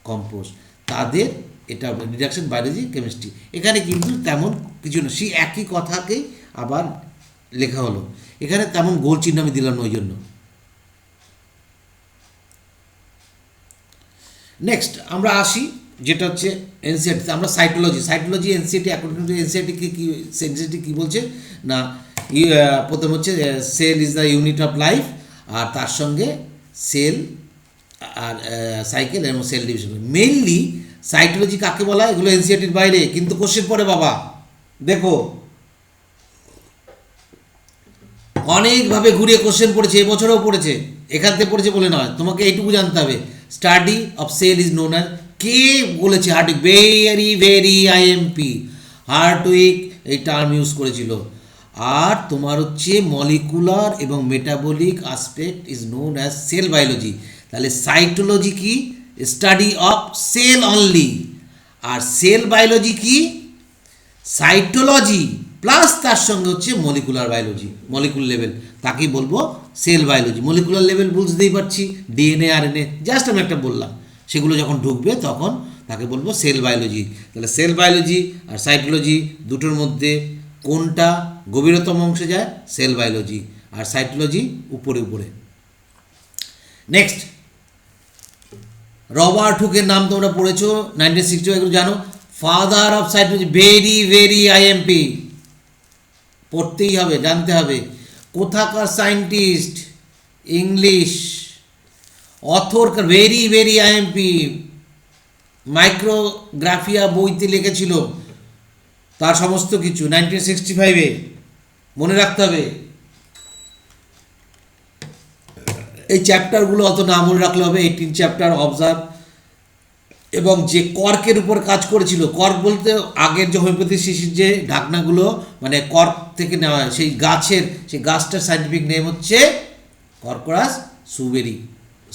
compose। তাদের এটা reduction biology, chemistry, এখানে কিন্তু তেমন কিছু না, সেই একই কথাকেই আবার লেখা হলো, এখানে তেমন গোল চিহ্ন আমি দিলাম ওই জন্য। নেক্সট আমরা আসি যেটা হচ্ছে এনসিআরটি, আমরা cytology NCERT, according to NCERT কী বলছে না, প্রথম হচ্ছে cell is the unit of life, আর তার সঙ্গে সেল আর সাইকেল এবং সেল ডিভিশন। মেইনলি সাইটোলজি কাকে বলা হয়, এগুলো এনসিআরটির বাইরে, কিন্তু কোশ্চেন পড়ে বাবা, দেখো অনেকভাবে ঘুরিয়ে কোশ্চেন পড়েছে, এবছরেও পড়েছে, এখান থেকে পড়েছে বলে নয়, তোমাকে এইটুকু জানতে হবে, study of cell is known as, কে বলেছে, Hertwig, very very IMP, Hertwig এই টার্ম ইউজ করেছিল। আর তোমার হচ্ছে মলিকুলার এবং metabolic aspect is known as cell biology. তাহলে সাইটোলজি কি, স্টাডি অফ সেল অনলি, আর সেল বায়োলজি কি, সাইটোলজি প্লাস তার সঙ্গে হচ্ছে মলিকুলার বায়োলজি, মলিকুলার লেভেল, তাকেই বলবো সেল বায়োলজি। মলিকুলার লেভেল বুঝতেই পারছি, ডিএনএ আরএনএ জাস্ট আমি একটা বললাম, সেগুলো যখন ঢুকবে তখন তাকে বলবো সেল বায়োলজি। তাহলে সেল বায়োলজি আর সাইটোলজি দুটোর মধ্যে কোনটা গভীরতম অংশে যায়, সেল বায়োলজি, আর সাইটোলজি উপরে উপরে। নেক্সট, রবার্ট হুকের নাম তোমরা পড়েছো 1961, জানো, father of cytology, very very IMP, পড়তেই হবে, জানতে হবে। কোথাকার scientist, English, author, very very IMP, Micrographia বইতে লিখেছিল তার সমস্ত কিছু 1965-এ, মনে রাখতে হবে। এই চ্যাপ্টারগুলো অত না মনে রাখলে হবে, 18 চ্যাপ্টার, অবজার্ভ, এবং যে কর্কের উপর কাজ করেছিল, কর্ক বলতে আগের যে হোমিওপ্যাথি শিশির যে ঢাকনাগুলো মানে কর্ক থেকে নেওয়া হয়, সেই গাছের, সেই গাছটার সাইন্টিফিক নেম হচ্ছে কর্কোরাস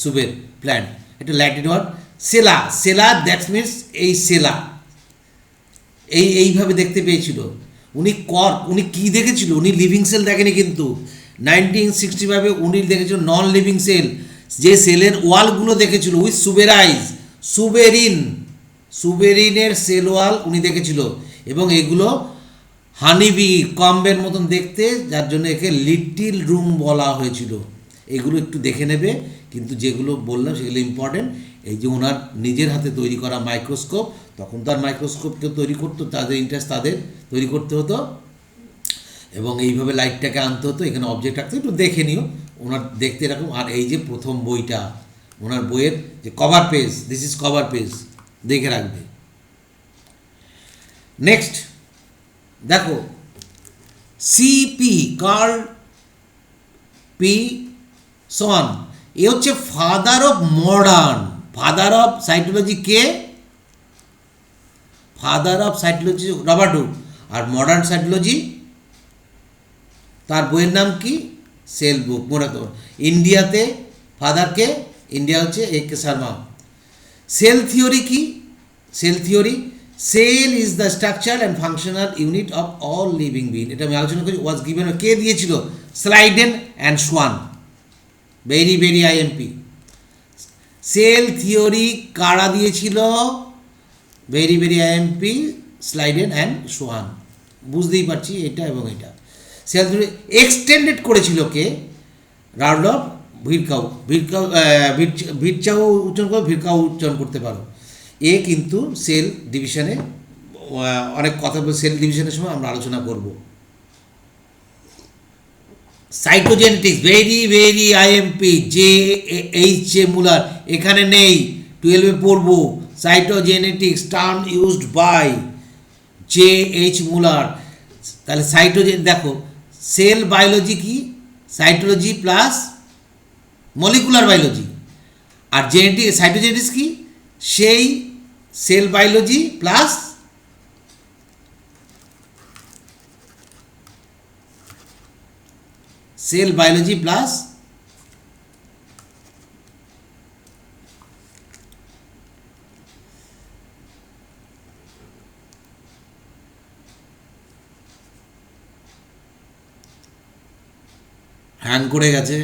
সুবের প্ল্যান্ট, এটা Latin word. Cella, cella that means এই সেলা এইভাবে দেখতে পেয়েছিল। উনি কি দেখেছিল, উনি লিভিং সেল দেখেনি কিন্তু। 1965 উনি দেখেছিল নন লিভিং সেল, যে সেলের ওয়ালগুলো দেখেছিল উইথ সুবেরাইজ, সুবেরিনের সেল ওয়াল উনি দেখেছিল, এবং এগুলো হানিবি কম্বের মতন দেখতে, যার জন্য একে লিটিল রুম বলা হয়েছিল। এগুলো একটু দেখে নেবে, কিন্তু যেগুলো বললাম সেগুলো ইম্পর্টেন্ট। এই যে ওনার নিজের হাতে তৈরি করা মাইক্রোস্কোপ, তখন তো আর মাইক্রোস্কোপ কেউ তৈরি করতো, তাদের ইন্টারেস্ট তাদের তৈরি করতে হতো, এবং এইভাবে লাইটটাকে আনতে হতো, এখানে অবজেক্ট রাখতে, একটু দেখে নিও ওনার দেখতে এরকম। আর এই যে প্রথম বইটা, ওনার বইয়ের যে cover page, this is cover page, দেখে রাখবে। নেক্সট দেখো, সিপি কার্ল পি সন, এ হচ্ছে father of modern, father of cytology কে? Father of cytology Robert Hooke, আর মডার্ন সাইটোলজি তার বইয়ের নাম কি? Cell book. মনে করো ইন্ডিয়াতে ফাদারকে, ইন্ডিয়া হচ্ছে A K Sharma. Cell theory কি? Cell theory, cell is the structure and functional unit of all living being. এটা আমি আলোচনা করি। ওয়াজ গিভেন, কে দিয়েছিল? Schleiden and Schwann, very very IMP. Cell theory কারা দিয়েছিল? Very very IMP, Schleiden and Schwann. বুঝতেই পারছি এটা এবং এটা। সেল থিওরি এক্সটেন্ডেড করেছিল কে? রাডলফ ভিরকাউ। ভিরচাও উচ্চারণ করো, ভিরকাউ উচ্চারণ করতে পারো। এ কিন্তু সেল ডিভিশনে অনেক কথা বলে, সেল ডিভিশনের সময় আমরা আলোচনা করব। Cytogenetics, very very IMP, J H A Muller, এখানে নেই, 12-এ পড়বো। Cytogenetics term used by J H Muller. তাহলে সাইটোজেন, দেখো সেল বায়োলজি কি? Cytology plus molecular biology. আর জেনেটিক, সাইটোজেনেটিক্স কি? সেই cell biology plus cell biology plus hang করে গেছে।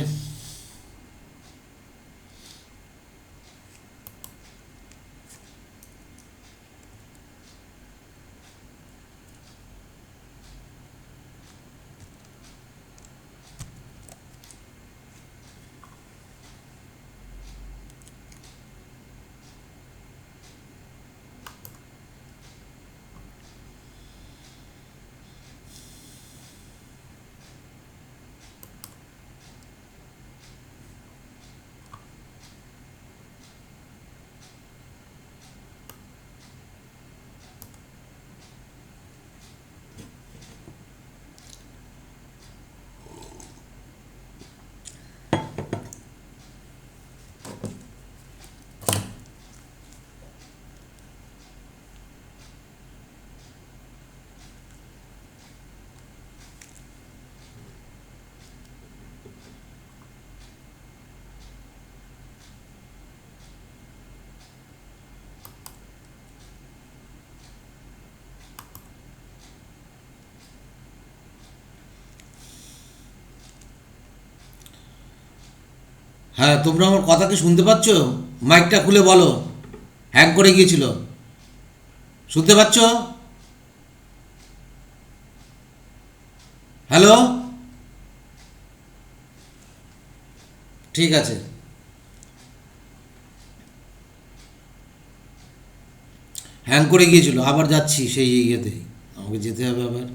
হ্যাঁ, তোমরা আমার কথা কি শুনতে পাচ্ছ? মাইকটা খুলে বলো, হ্যাং করে গিয়েছিল, শুনতে পাচ্ছ? হ্যালো, ঠিক আছে। হ্যাং করে গিয়েছিল, আবার যাচ্ছি সেই ইয়েতেই, আমাকে যেতে হবে আবার।